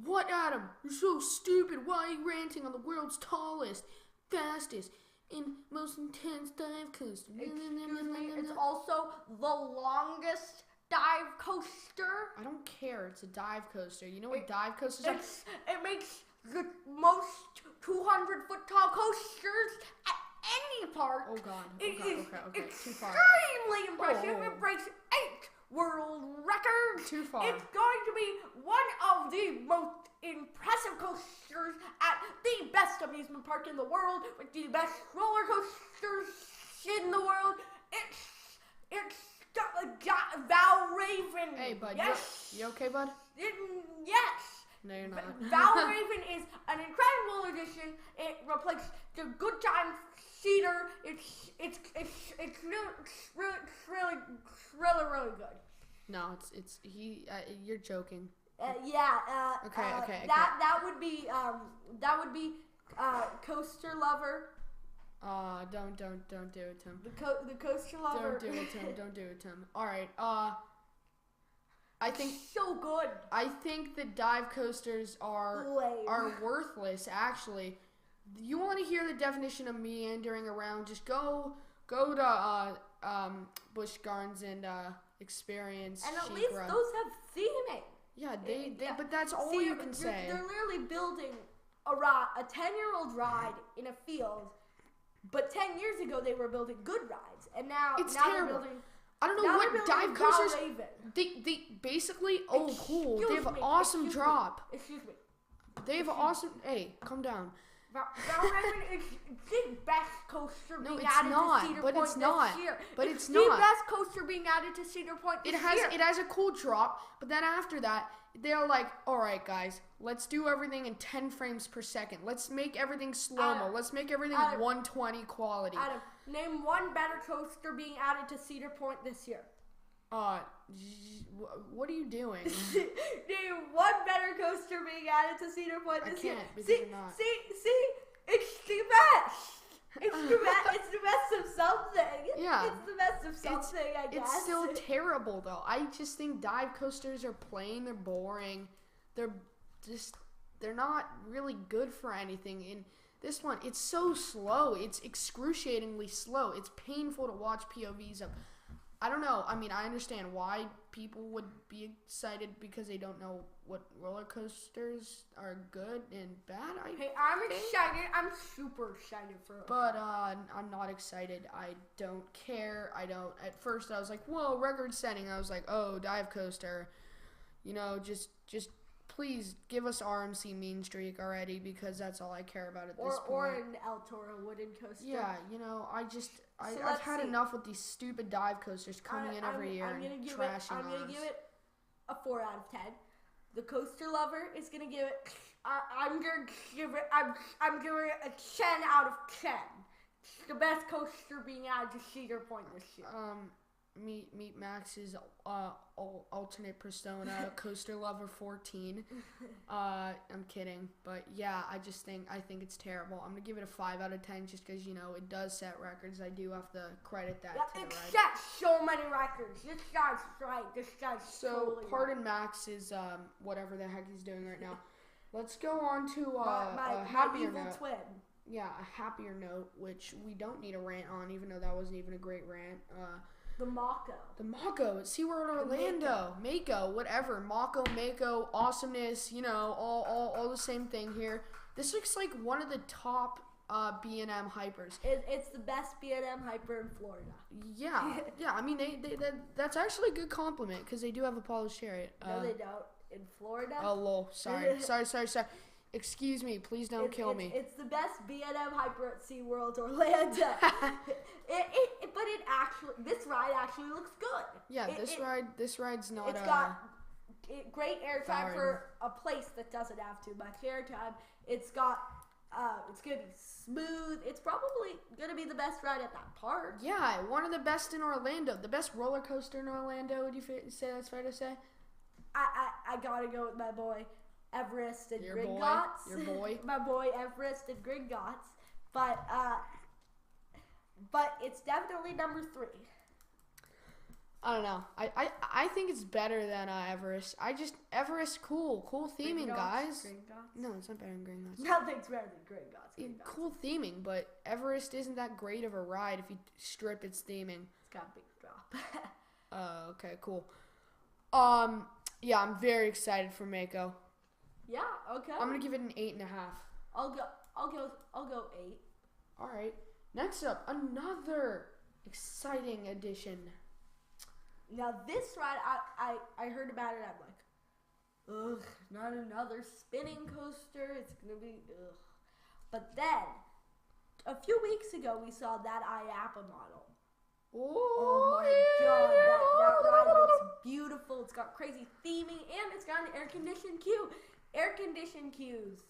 What, Adam? You're so stupid. Why are you ranting on the world's tallest, fastest, and most intense dive coaster? Excuse me, it's also the longest dive coaster. I don't care. It's a dive coaster. You know what dive coasters are? It makes the most 200-foot tall coasters at any Park. Oh God. It is Okay. Too far. extremely impressive. Oh. It breaks 8 world records. Too far. It's going to be one of the most impressive coasters at the best amusement park in the world, with the best roller coasters in the world. It's Valravn. Hey, bud. Yes. You okay, bud? Yes. No, you're not. Valravn is an incredible addition. It replaced the Good Time Cedar. It's really good. No, you're joking. Okay. That would be Coaster Lover. Don't do it, Tim. The Coaster Lover. Don't do it, Tim. Don't do it, Tim. All right. I think so good. I think the dive coasters are worthless. Actually, you want to hear the definition of meandering around? Just go to Busch Gardens and experience. And at Sheikra. least those have theming. Yeah, they but that's all you can say. They're literally building a 10-year-old ride in a field, but 10 years ago they were building good rides, and now it's now terrible. They're building. I don't know what dive coasters. Valravn. They basically cool. They have an awesome drop. Excuse me. They have an awesome. Hey, calm down. Valravn is the best coaster No, being it's added not, to Cedar but Point it's not. this year. But it's the not. best coaster being added to Cedar Point this year. It has a cool drop, but then after that, they're like, all right, guys, let's do everything in 10 frames per second. Let's make everything slow-mo. Let's make everything 120 quality. Adam, name one better coaster being added to Cedar Point this year. What are you doing? Name one better coaster being added to Cedar Point this year. Because see, you're not. see, it's the best. It's the best. It's the best of something. Yeah. It's the best of something. I guess. It's still terrible though. I just think dive coasters are plain. They're boring. They're not really good for anything. And this one, it's so slow. It's excruciatingly slow. It's painful to watch POVs of. I don't know. I mean, I understand why people would be excited because they don't know what roller coasters are good and bad. I'm excited. I'm super excited for it. But I'm not excited. I don't care. At first, I was like, whoa, record setting. I was like, oh, dive coaster. You know, just please give us RMC Mean Streak already because that's all I care about at this point. Or an El Toro wooden coaster. Yeah, you know, I've had enough with these stupid dive coasters coming in every year and trashing I'm going to give it a 4 out of 10. The Coaster Lover is going to give it, I'm going to give it a 10 out of 10. It's the best coaster being added to Cedar Point this year. Meet Max's alternate persona, Coaster Lover 14. I'm kidding, but yeah, I think it's terrible. I'm gonna give it a 5 out of 10 just because it does set records. I do have to credit that to the it ride. sets so many records. This guy's right. This guy's totally pardon right. Max's whatever the heck he's doing right now. Let's go on to my a happier evil note. twin. Yeah, a happier note, which we don't need a rant on, even though that wasn't even a great rant. The Mako. The Mako at SeaWorld Orlando. Mako, whatever. Mako, Mako, awesomeness, all the same thing here. This looks like one of the top B&M hypers. It's the best B&M hyper in Florida. Yeah. I mean, that's actually a good compliment because they do have a polished chariot. No, they don't. In Florida? Oh, lol. Sorry. Excuse me. Please don't kill me. It's the best B&M hyper at SeaWorld Orlando. But this ride actually looks good. Yeah, this ride's not. It's got great airtime Valravn. for a place that doesn't have too much airtime. It's got. It's gonna be smooth. It's probably gonna be the best ride at that park. Yeah, one of the best in Orlando. The best roller coaster in Orlando. Would you say that's fair to say? I gotta go with my boy Everest and Your Gringotts. boy? Your boy? My boy Everest and Gringotts. But it's definitely number 3. I don't know. I think it's better than Everest. Everest cool theming, Gringotts? guys. Gringotts? No, it's not better than Gringotts. Nothing's better than Gringotts. Cool theming, but Everest isn't that great of a ride if you strip its theming. It's got a big drop. Okay, cool. Yeah, I'm very excited for Mako. Yeah, okay. I'm gonna give it an 8.5. I'll go 8. All right. Next up, another exciting addition. Now this ride, I heard about it. I'm like, ugh, not another spinning coaster. It's gonna be ugh. But then, a few weeks ago, we saw that IAPA model. Oh my god, that ride looks beautiful. It's got crazy theming, and it's got an air-conditioned queue. Air-conditioned queues.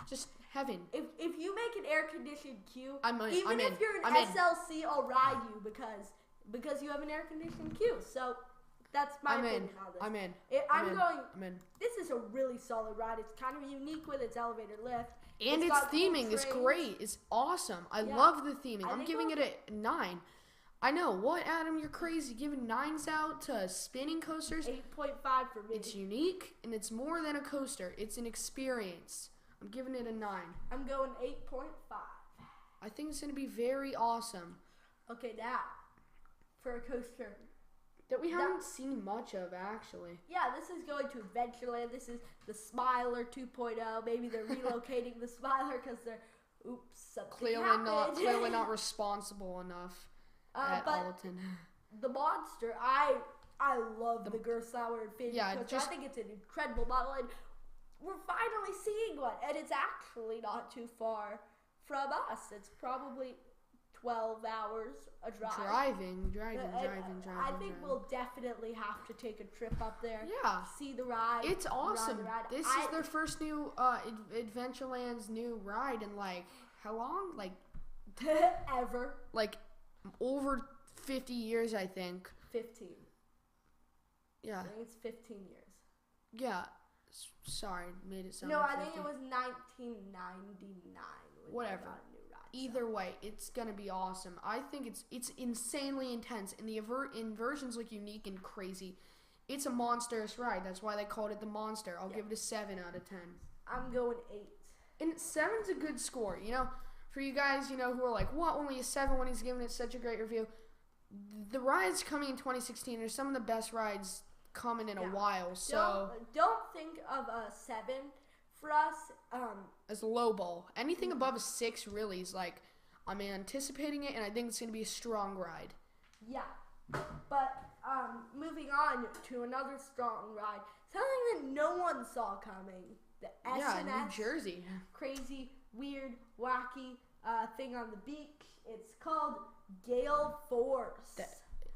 Just heaven. If you make an air-conditioned queue, I'm in. even I'm if in. you're an I'm in. SLC, I'll ride you because you have an air-conditioned queue. So that's my opinion on this. I'm in. I'm in. This is a really solid ride. It's kind of unique with its elevator lift. And its got cool theming is trains. great. It's awesome. I Yeah. love the theming. I I'm think giving it a 9. I know. What, Adam? You're crazy. Giving 9s out to spinning coasters? 8.5 for me. It's unique, and it's more than a coaster. It's an experience. I'm giving it a 9. I'm going 8.5. I think it's going to be very awesome. Okay, now for a coaster. That we haven't seen much of, actually. Yeah, this is going to Adventureland. This is the Smiler 2.0. Maybe they're relocating the Smiler because they're, something happened. Clearly not responsible enough at but Alton. the Monster, I love the Gerstlauer Infinity Coaster. I think it's an incredible model, and we're finally seeing one. And it's actually not too far from us. It's probably 12 hours a drive. Driving. I think we'll definitely have to take a trip up there. Yeah. See the ride. It's awesome. Ride. This is their first new Adventureland's new ride in like how long? Like ever. Like over 50 years, I think. 15. Yeah. I think it's 15 years. Yeah. Sorry, made it sound No, like I 50. think it was 1999. Whatever. Either way, it's gonna be awesome. I think it's insanely intense, and the inversions look unique and crazy. It's a monstrous ride. That's why they called it the Monster. I'll give it a 7 out of 10. I'm going 8. And 7's a good score. You know, for you guys, you know, who are like, what, only a 7 when he's giving it such a great review. The rides coming in 2016 are some of the best rides coming in a while. So don't think of a 7 for us. As a low ball. Anything above a 6 really is like, I'm anticipating it, and I think it's going to be a strong ride. Yeah. But moving on to another strong ride, something that no one saw coming. The S&S. New Jersey. Crazy, weird, wacky thing on the beach. It's called Gale Force.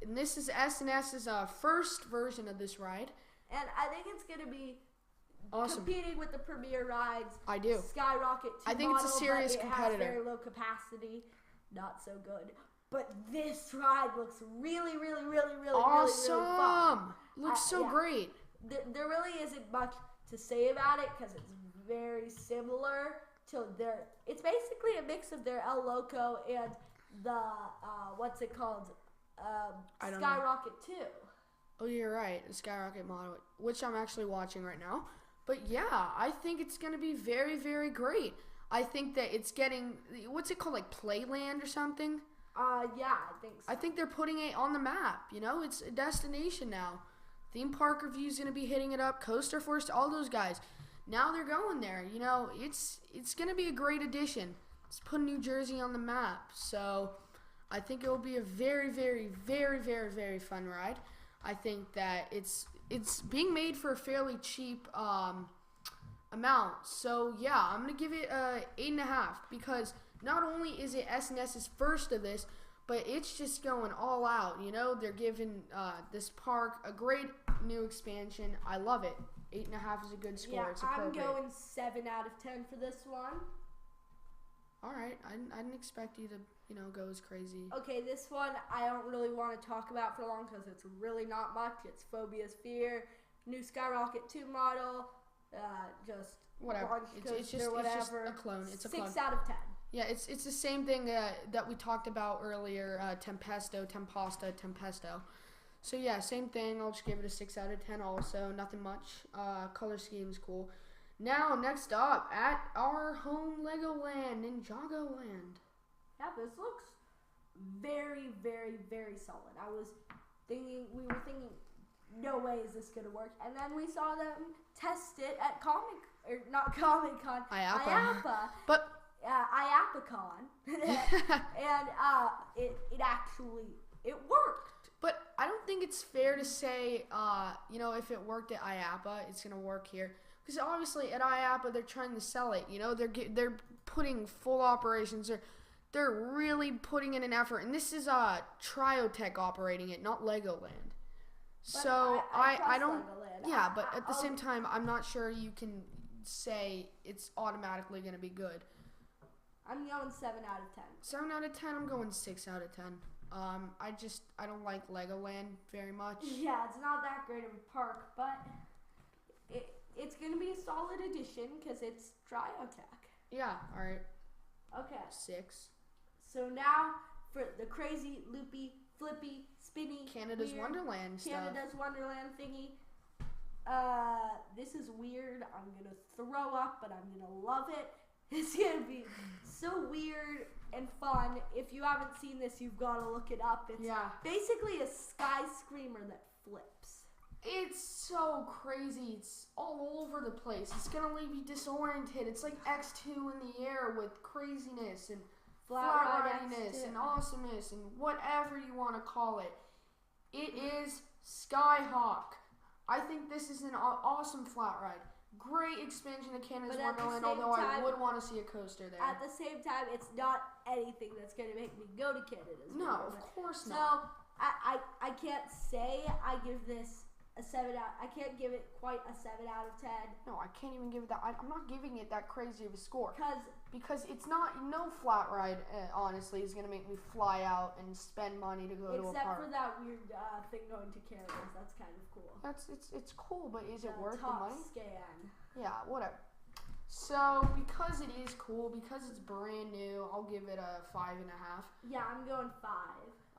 And this is S&S's first version of this ride. And I think it's going to be awesome. Competing with the premier rides. I do. Skyrocket 2 I think model, it's a serious but it competitor. has very low capacity. Not so good. But this ride looks really, really, really, really, awesome. really, really fun. Looks so great. There really isn't much to say about it because it's very similar to their. It's basically a mix of their El Loco and the what's it called? Skyrocket 2. Oh, you're right. The Skyrocket model, which I'm actually watching right now. But yeah, I think it's going to be very, very great. I think that it's getting, what's it called, like Playland or something? Yeah, I think so. I think they're putting it on the map. You know, it's a destination now. Theme Park Review's going to be hitting it up. Coaster Force, all those guys. Now they're going there. You know, it's going to be a great addition. It's putting New Jersey on the map. So I think it will be a very, very, very, very, very fun ride. I think that it's being made for a fairly cheap amount. So yeah, I'm gonna give it a 8.5 because not only is it S&S's first of this, but it's just going all out. You know, they're giving this park a great new expansion. I love it. 8.5 is a good score. Yeah, it's appropriate. I'm going 7 out of 10 for this one. All right, I didn't expect you to, you know, go as crazy. Okay, this one I don't really want to talk about for long because it's really not much. It's Phobia's Fear, new Skyrocket 2 model, just whatever. It's just a clone. It's a 6 clone. out of 10. Yeah, it's the same thing that we talked about earlier. Tempesto, Tempesta, Tempesto. So yeah, same thing. I'll just give it a 6 out of 10. Also, nothing much. Color scheme's cool. Now, next up, at our home Legoland, Ninjago Land. Yeah, this looks very, very, very solid. We were thinking, no way is this gonna work, and then we saw them test it at not Comic Con, IAAPA. IAPACon, and it worked. But I don't think it's fair to say, if it worked at IAPA, it's gonna work here. Because obviously at IAPA they're trying to sell it. They're putting full operations. They're really putting in an effort, and this is Triotech operating it, not Legoland. So I don't. Legoland. Yeah, but at the same time, I'm not sure you can say it's automatically gonna be good. I'm going 7 out of 10. 7 out of 10. I'm going 6 out of 10. I don't like Legoland very much. Yeah, it's not that great of a park, but it's gonna be a solid addition because it's Triotech. Yeah. All right. Okay. 6. So now for the crazy, loopy, flippy, spinny, Canada's weird, Wonderland stuff. Canada's Wonderland thingy. This is weird. I'm gonna throw up, but I'm gonna love it. It's gonna be so weird and fun. If you haven't seen this, you've got to look it up. It's basically a sky screamer that flips. It's so crazy. It's all over the place. It's gonna leave you disoriented. It's like X2 in the air with craziness and flat ridiness and awesomeness and whatever you want to call it. It is Skyhawk. I think this is an awesome flat ride. Great expansion of Canada's Wonderland, although I would want to see a coaster there. At the same time, it's not anything that's going to make me go to Canada's Wonderland. No, of course not. So, I can't say I give this a 7 out. I can't give it quite a 7 out of 10. No, I can't even give it that. I'm not giving it that crazy of a score. Because it's not, no flat ride, honestly, is going to make me fly out and spend money to go to a park. Except for that weird thing going to Canada's. That's kind of cool. It's cool, but is it worth the money? Scan. Yeah, whatever. So, because it is cool, because it's brand new, I'll give it a 5.5. Yeah, I'm going 5.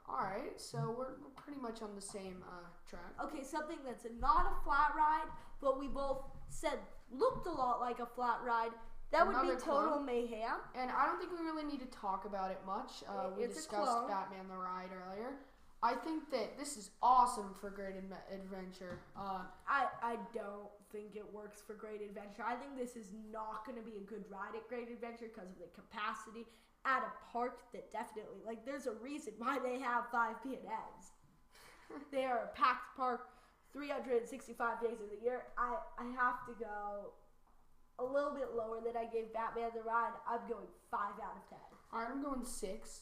Alright, so we're pretty much on the same track. Okay, something that's not a flat ride, but we both said looked a lot like a flat ride. That would be Total Mayhem. And I don't think we really need to talk about it much. We discussed Batman the Ride earlier. I think that this is awesome for Great Adventure. I don't think it works for Great Adventure. I think this is not going to be a good ride at Great Adventure because of the capacity at a park that definitely, like, there's a reason why they have 5 P&Ns. They are a packed park 365 days of the year. I have to go a little bit lower than I gave Batman the Ride. I'm going 5 out of 10. Alright, I'm going 6.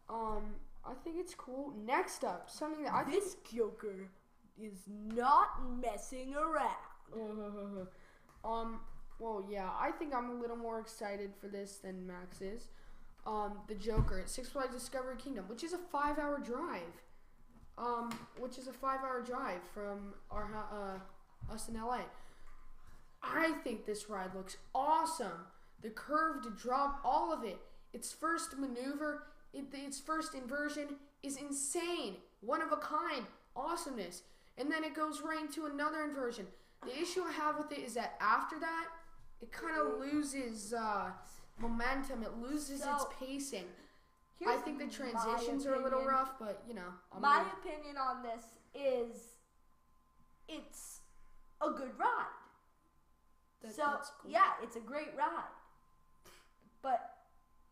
I think it's cool. Next up, something that this Joker is not messing around. Well, yeah, I think I'm a little more excited for this than Max is. The Joker at Six Flags Discovery Kingdom, which is a 5-hour drive. From us in LA. I think this ride looks awesome. The curved drop, all of it. Its first maneuver, its first inversion is insane. One of a kind. Awesomeness. And then it goes right into another inversion. The issue I have with it is that after that, it kind of loses momentum. It loses its pacing. I think the transitions are a little rough, but, my opinion on this is it's a good ride. That's cool. Yeah, it's a great ride. But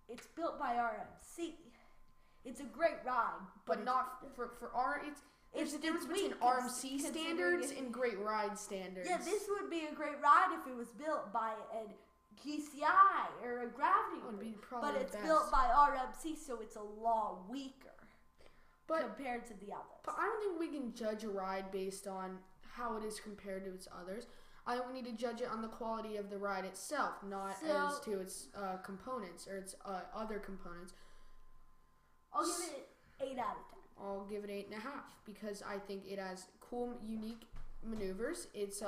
it's built by RMC. It's a great ride. But not for our... There's a difference between RMC standards and great ride standards. Yeah, this would be a great ride if it was built by a GCI or a Gravity Group. But it's built by RMC, so it's a lot weaker compared to the others. But I don't think we can judge a ride based on how it is compared to its others. I think we need to judge it on the quality of the ride itself, not as to its components or its other components. I'll give it 8 out of 10. I'll give it 8.5 because I think it has cool, unique maneuvers. It's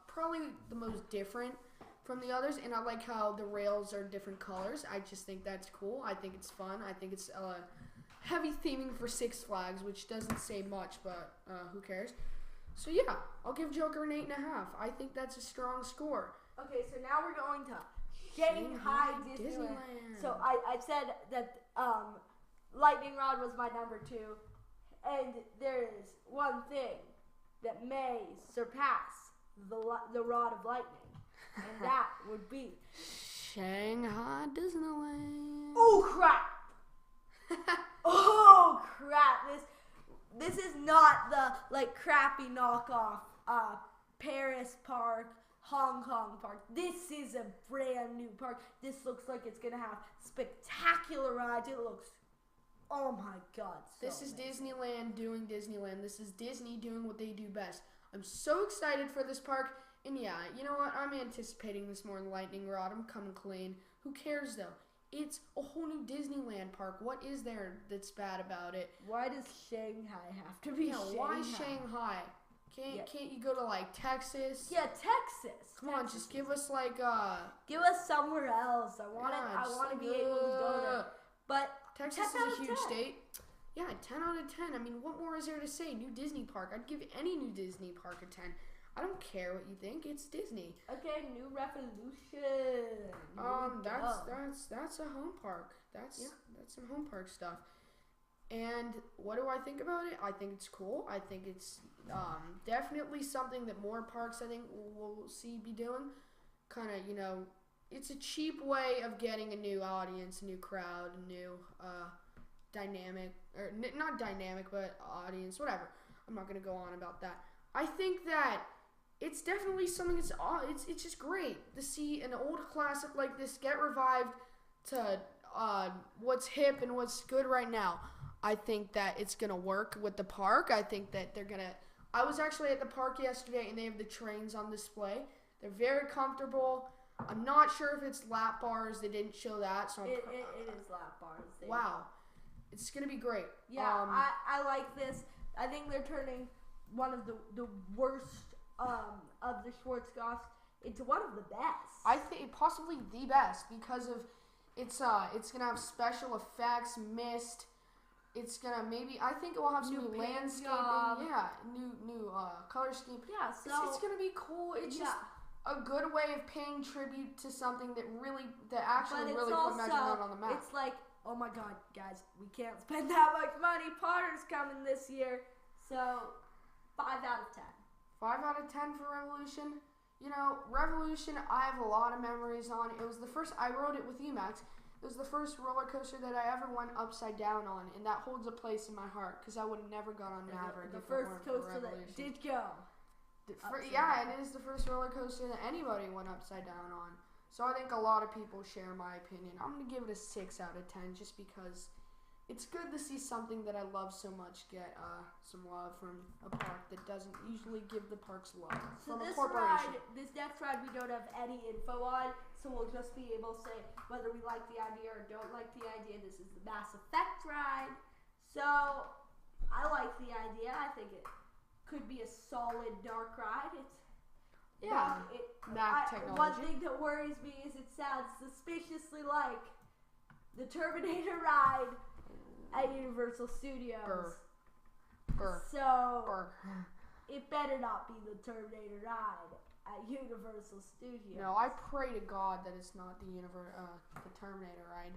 probably the most different from the others, and I like how the rails are different colors. I just think that's cool. I think it's fun. I think it's heavy theming for Six Flags, which doesn't say much, but who cares? So yeah, I'll give Joker an 8.5. I think that's a strong score. Okay, so now we're going to Shanghai Disneyland. So I said that Lightning Rod was my number 2. And there is one thing that may surpass the Rod of Lightning, and that would be Shanghai Disneyland. Oh crap! Oh crap! This is not the like crappy knockoff Paris Park, Hong Kong Park. This is a brand new park. This looks like it's gonna have spectacular rides. It looks, oh my god! This is Disneyland doing Disneyland. This is Disney doing what they do best. I'm so excited for this park. And yeah, you know what? I'm anticipating this more than Lightning Rod. I'm coming clean. Who cares though? It's a whole new Disneyland park. What is there that's bad about it? Why does Shanghai have to be Shanghai? Why Shanghai? Can't you go to like Texas? Yeah, Texas. Come on, just give us like give us somewhere else. I want to be able to go there. But Texas is a huge state. Yeah, 10 out of 10. I mean, what more is there to say? New Disney park. I'd give any new Disney park a 10. I don't care what you think. It's Disney. Okay, New Revolution. That's a home park. That's some home park stuff. And what do I think about it? I think it's cool. I think it's definitely something that more parks I think we'll see be doing. Kind of, you know, it's a cheap way of getting a new audience, a new crowd, a new dynamic, or not dynamic, but audience, whatever. I'm not gonna go on about that. I think that it's definitely something it's just great to see an old classic like this get revived to what's hip and what's good right now. I think that it's going to work with the park. I think that they're going to... I was actually at the park yesterday, and they have the trains on display. They're very comfortable. I'm not sure if it's lap bars. They didn't show that. So it is lap bars. Wow. It's going to be great. Yeah, I like this. I think they're turning one of the worst of the Schwarzkopf into one of the best. I think possibly the best because of it's going to have special effects, mist. It's gonna I think it will have some new landscaping. Yeah, new color scheme. Yeah, so it's gonna be cool. It's just a good way of paying tribute to something that actually put Magic Mountain on the map. It's like, oh my god, guys, we can't spend that much money. Potter's coming this year, so 5 out of 10. 5 out of 10 for Revolution. You know, Revolution, I have a lot of memories on. It was the first. I rode it with you, Max. It was the first roller coaster that I ever went upside down on, and that holds a place in my heart because I would have never gone on Maverick. The first coaster that did go. Yeah, it is the first roller coaster that anybody went upside down on. So I think a lot of people share my opinion. I'm going to give it a 6 out of 10 just because it's good to see something that I love so much get some love from a park that doesn't usually give the parks love. So from this a corporation. this next ride we don't have any info on, so we'll just be able to say whether we like the idea or don't like the idea. This is the Mass Effect ride. So I like the idea. I think it could be a solid dark ride. Mac technology. One thing that worries me is it sounds suspiciously like the Terminator ride at Universal Studios. So it better not be the Terminator ride at Universal Studios. No, I pray to God that it's not the Terminator ride.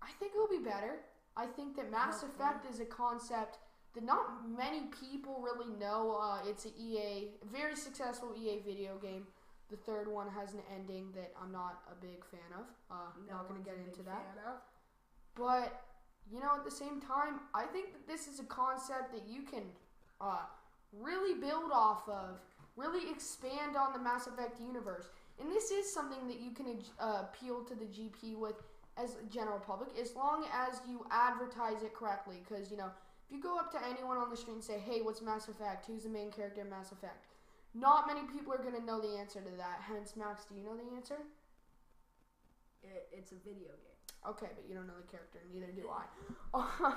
I think it will be better. I think that Mass Effect is a concept that not many people really know. It's a very successful EA video game. The third one has an ending that I'm not a big fan of. Not going to get into that. But, you know, at the same time, I think that this is a concept that you can really build off of, really expand on the Mass Effect universe. And this is something that you can appeal to the GP with as a general public, as long as you advertise it correctly. Because, you know, if you go up to anyone on the street and say, hey, what's Mass Effect? Who's the main character in Mass Effect? Not many people are going to know the answer to that. Hence, Max, do you know the answer? It's a video game. Okay, but you don't know the character. Neither do I.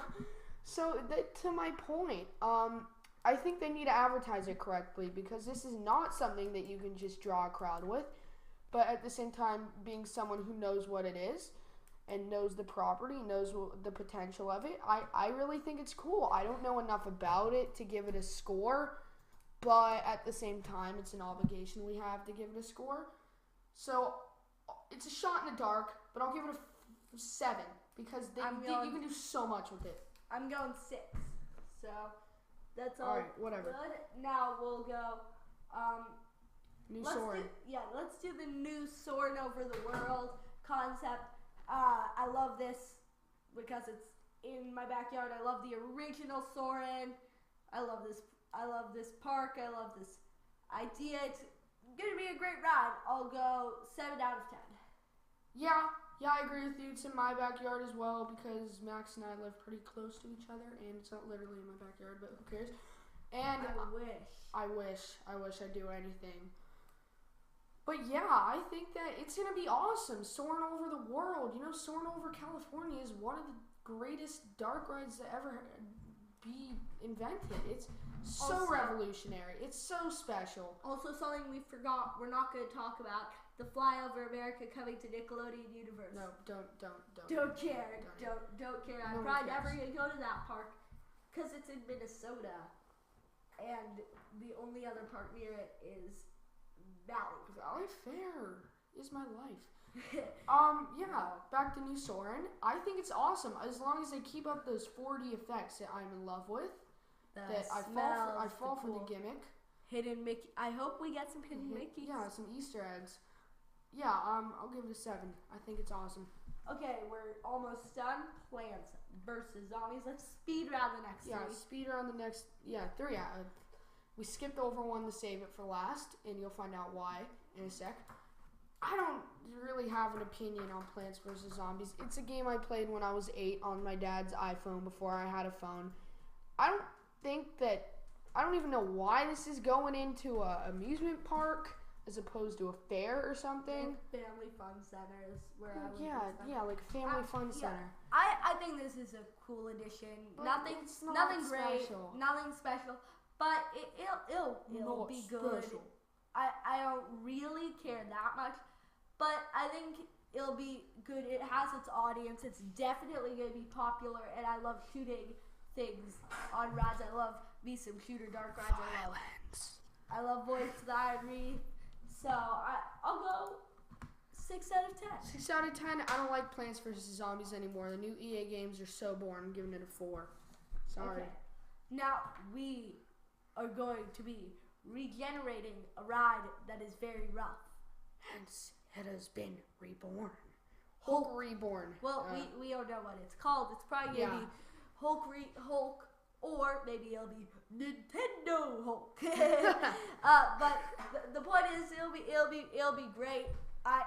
So, to my point, I think they need to advertise it correctly because this is not something that you can just draw a crowd with. But at the same time, being someone who knows what it is and knows the property, knows the potential of it, I really think it's cool. I don't know enough about it to give it a score, but at the same time, it's an obligation we have to give it a score. So it's a shot in the dark, but I'll give it a 7 because you can do so much with it. I'm going 6. So that's all. All right, whatever. Good. Now we'll go. New Soarin'. Let's do the new Soarin' over the world. concept. I love this because it's in my backyard. I love the original Soarin'. I love this park. I love this idea. It's gonna be a great ride. I'll go 7 out of 10. Yeah, I agree with you. It's in my backyard as well because Max and I live pretty close to each other, and it's not literally in my backyard, but who cares? And I wish I'd do anything. But yeah, I think that it's gonna be awesome. Soaring over the world, soaring over California is one of the greatest dark rides to ever be invented. It's so Also, revolutionary. It's so special. Also, something we forgot. We're not going to talk about the Flyover America coming to Nickelodeon Universe. No, don't. Don't care. Don't care. I'm No one probably cares. never going to go to that park because it's in Minnesota, and the only other park near it is Valley. Valley Fair is my life. Yeah, back to New Soarin'. I think it's awesome as long as they keep up those 4D effects that I'm in love with. That I fall for the gimmick. Hidden Mickey. I hope we get some hidden Mickeys. Yeah, some Easter eggs. Yeah, I'll give it a 7. I think it's awesome. Okay, we're almost done. Plants versus Zombies. Let's speed round the next 3. Yeah, speed around the next. Yeah, 3. We skipped over one to save it for last, and you'll find out why in a sec. I don't really have an opinion on Plants vs. Zombies. It's a game I played when I was 8 on my dad's iPhone before I had a phone. I don't even know why this is going into a amusement park as opposed to a fair or something. Family fun centers where I would Yeah, like a family fun center. I think this is a cool addition. But Nothing it's not great, special. nothing special, but it'll Not be good. special. I don't really care that much, but I think it'll be good. It has its audience. It's definitely going to be popular, and I love shooting things on rides. I love me some shooter dark rides. I love Voyage to the Iron Reef. So I'll go 6 out of 10. 6 out of 10. I don't like Plants vs. Zombies anymore. The new EA games are so boring. I'm giving it a 4. Sorry. Okay. Now we are going to be regenerating a ride that is very rough. Hence, it has been reborn. Hulk Reborn. Well, we don't know what it's called. It's probably gonna be Hulk, or maybe it'll be Nintendo Hulk. But the point is, it'll be great. I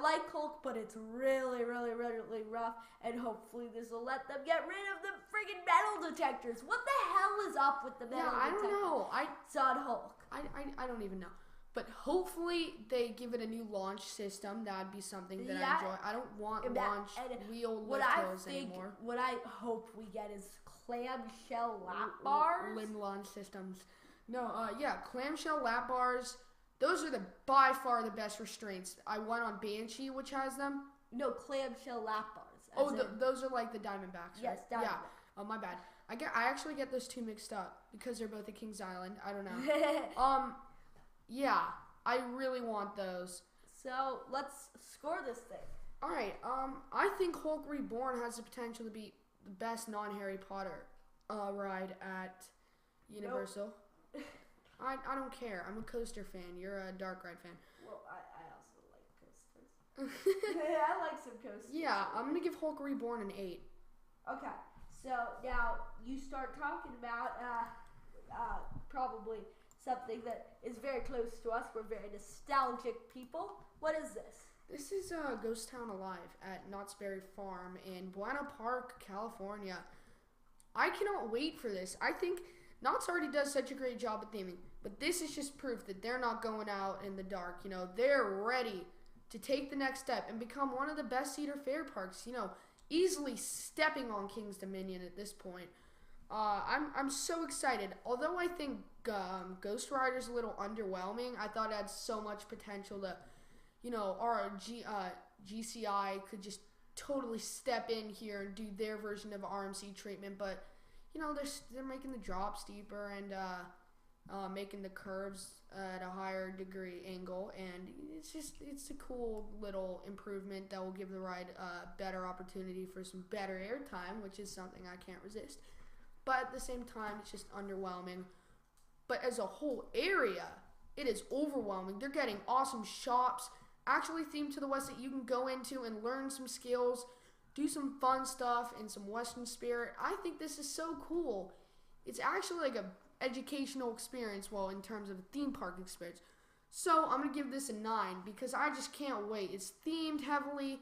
like Hulk, but it's really rough, and hopefully this will let them get rid of the friggin' metal detectors. What the hell is up with the metal detectors? I don't know. It's on Hulk. I don't even know. But hopefully they give it a new launch system. That'd be something that I enjoy. I don't want launch wheel liftos anymore. What I hope we get is clamshell lap bars. Limb launch systems. No, clamshell lap bars. Those are by far the best restraints. I went on Banshee, which has them. No, clamshell lap bars. Those are like the Diamondbacks. Yes, right? Diamondbacks. Yeah. Oh, my bad. I actually get those two mixed up because they're both at Kings Island. I don't know. Yeah, I really want those. So let's score this thing. All right. I think Hulk Reborn has the potential to be the best non-Harry Potter ride at Universal. Nope. I don't care. I'm a coaster fan. You're a dark ride fan. Well, I also like coasters. I like some coasters. Yeah, I'm gonna give Hulk Reborn an 8. Okay. So now you start talking about probably something that is very close to us. We're very nostalgic people. What is this? This is Ghost Town Alive at Knott's Berry Farm in Buena Park, California. I cannot wait for this. I think Knott's already does such a great job at theming, but this is just proof that they're not going out in the dark. They're ready to take the next step and become one of the best Cedar Fair parks. Easily stepping on King's Dominion at this point. I'm so excited. Although I think Ghost Rider's a little underwhelming, I thought it had so much potential to, our GCI could just totally step in here and do their version of RMC treatment. But, they're making the drop steeper and making the curves at a higher degree angle. And it's a cool little improvement that will give the ride a better opportunity for some better airtime, which is something I can't resist. But at the same time, it's just underwhelming. But as a whole area, it is overwhelming. They're getting awesome shops. actually themed to the West that you can go into and learn some skills, do some fun stuff in some Western spirit. I think this is so cool. It's actually like a educational experience, well, in terms of a theme park experience. So I'm gonna give this a 9 because I just can't wait. It's themed heavily.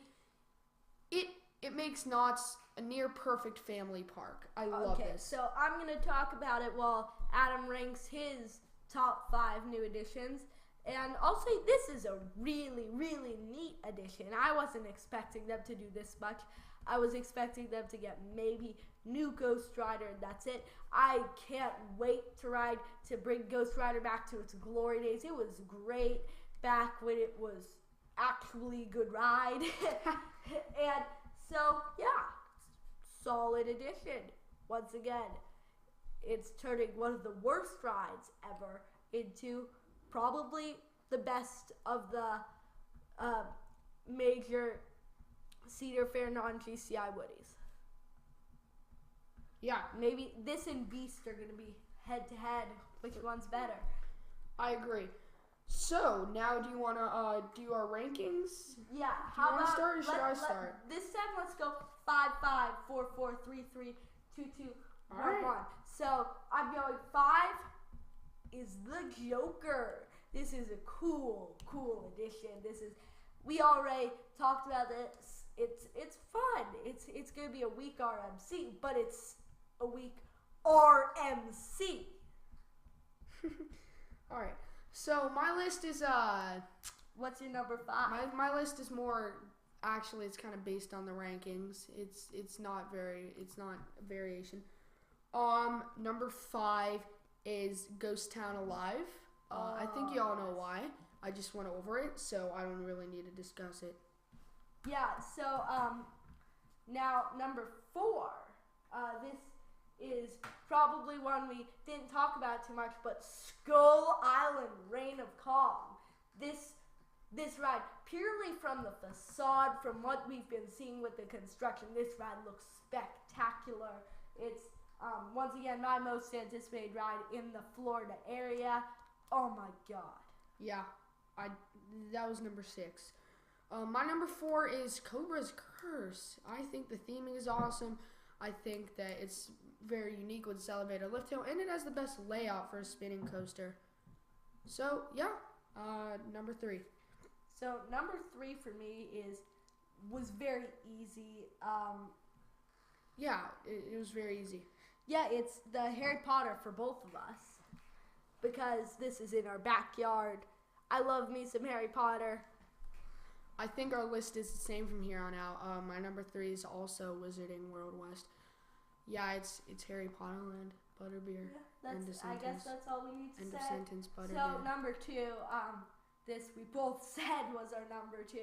It makes Knott's a near perfect family park. I love this. So I'm gonna talk about it while Adam ranks his top 5 new additions. And I'll say this is a really, really neat addition. I wasn't expecting them to do this much. I was expecting them to get maybe new Ghost Rider, and that's it. I can't wait to bring Ghost Rider back to its glory days. It was great back when it was actually a good ride. And so, yeah, solid addition. Once again, it's turning one of the worst rides ever into probably the best of the major Cedar Fair non-GCI Woodies. Yeah, Maybe this and Beast are going to be head-to-head. Which one's better? I agree. So now, do you want to do our rankings? Yeah. Do you want to start or should I start? This time, let's go 5, 5, 4, 4, 3, 3, 2, 2, 1, All right. 1. So I'm going 5 is the Joker. This is a cool addition. We already talked about this. It's fun. It's gonna be a weak RMC, but it's a weak RMC. All right. So my list is What's your number 5? my list is more actually it's kind of based on the rankings. It's not a variation. Number 5 is Ghost Town Alive. I think you all know why. I just went over it, so I don't really need to discuss it. Yeah, so now number 4, this is probably one we didn't talk about too much, but Skull Island Reign of Kong. This ride, purely from the facade, from what we've been seeing with the construction, this ride looks spectacular. It's once again my most anticipated ride in the Florida area. Oh my god. Yeah, that was number 6. My number 4 is Cobra's Curse. I think the theming is awesome. I think that it's very unique with its elevator lift hill, and it has the best layout for a spinning coaster. So yeah, number 3. So number 3 for me was very easy. Yeah, it was very easy. Yeah, it's the Harry Potter for both of us because this is in our backyard. I love me some Harry Potter. I think our list is the same from here on out. My number 3 is also Wizarding World West. Yeah, it's Harry Potter Land, Butterbeer. I guess that's all we need to End say. of sentence, So Butterbeer. number 2, this we both said was our number 2.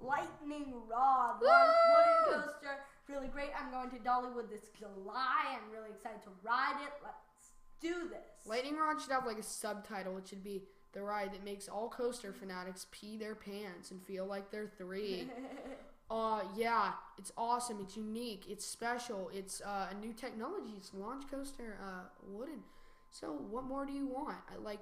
Lightning Rod, large wooden coaster, really great. I'm going to Dollywood this July. I'm really excited to ride it. Let's do this. Lightning Rod should have like a subtitle. It should be the ride that makes all coaster fanatics pee their pants and feel like they're 3. Yeah, it's awesome. It's unique. It's special. It's a new technology. It's launch coaster wooden. So what more do you want? I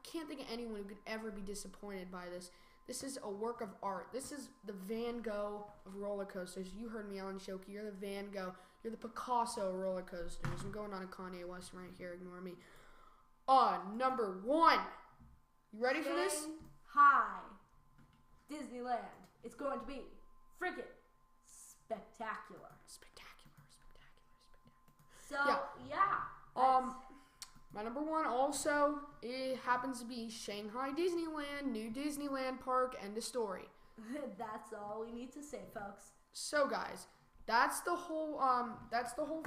can't think of anyone who could ever be disappointed by this. This is a work of art. This is the Van Gogh of roller coasters. You heard me, Alan Shoki. You're the Van Gogh. You're the Picasso of roller coasters. I'm going on a Kanye West right here. Ignore me. Number 1. You ready for this? Hi, Disneyland. It's going to be friggin' spectacular. Spectacular. So yeah. My number 1 also, it happens to be Shanghai Disneyland, new Disneyland park, end of story. That's all we need to say, folks. So guys, that's the whole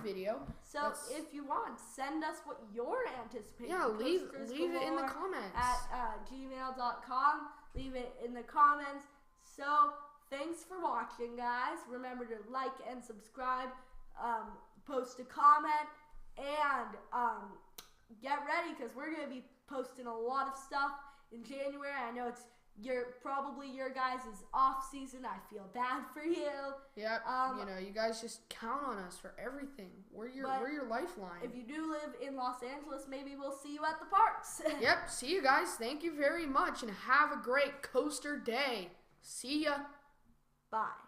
video. So if you want, send us what you're anticipating. Yeah, leave it in the galore comments. at gmail.com. Leave it in the comments. So thanks for watching, guys. Remember to like and subscribe, post a comment, and get ready because we're going to be posting a lot of stuff in January. I know it's probably your guys' off season. I feel bad for you. Yep. You guys just count on us for everything. We're your lifeline. If you do live in Los Angeles, maybe we'll see you at the parks. Yep. See you guys. Thank you very much, and have a great coaster day. See ya. Bye.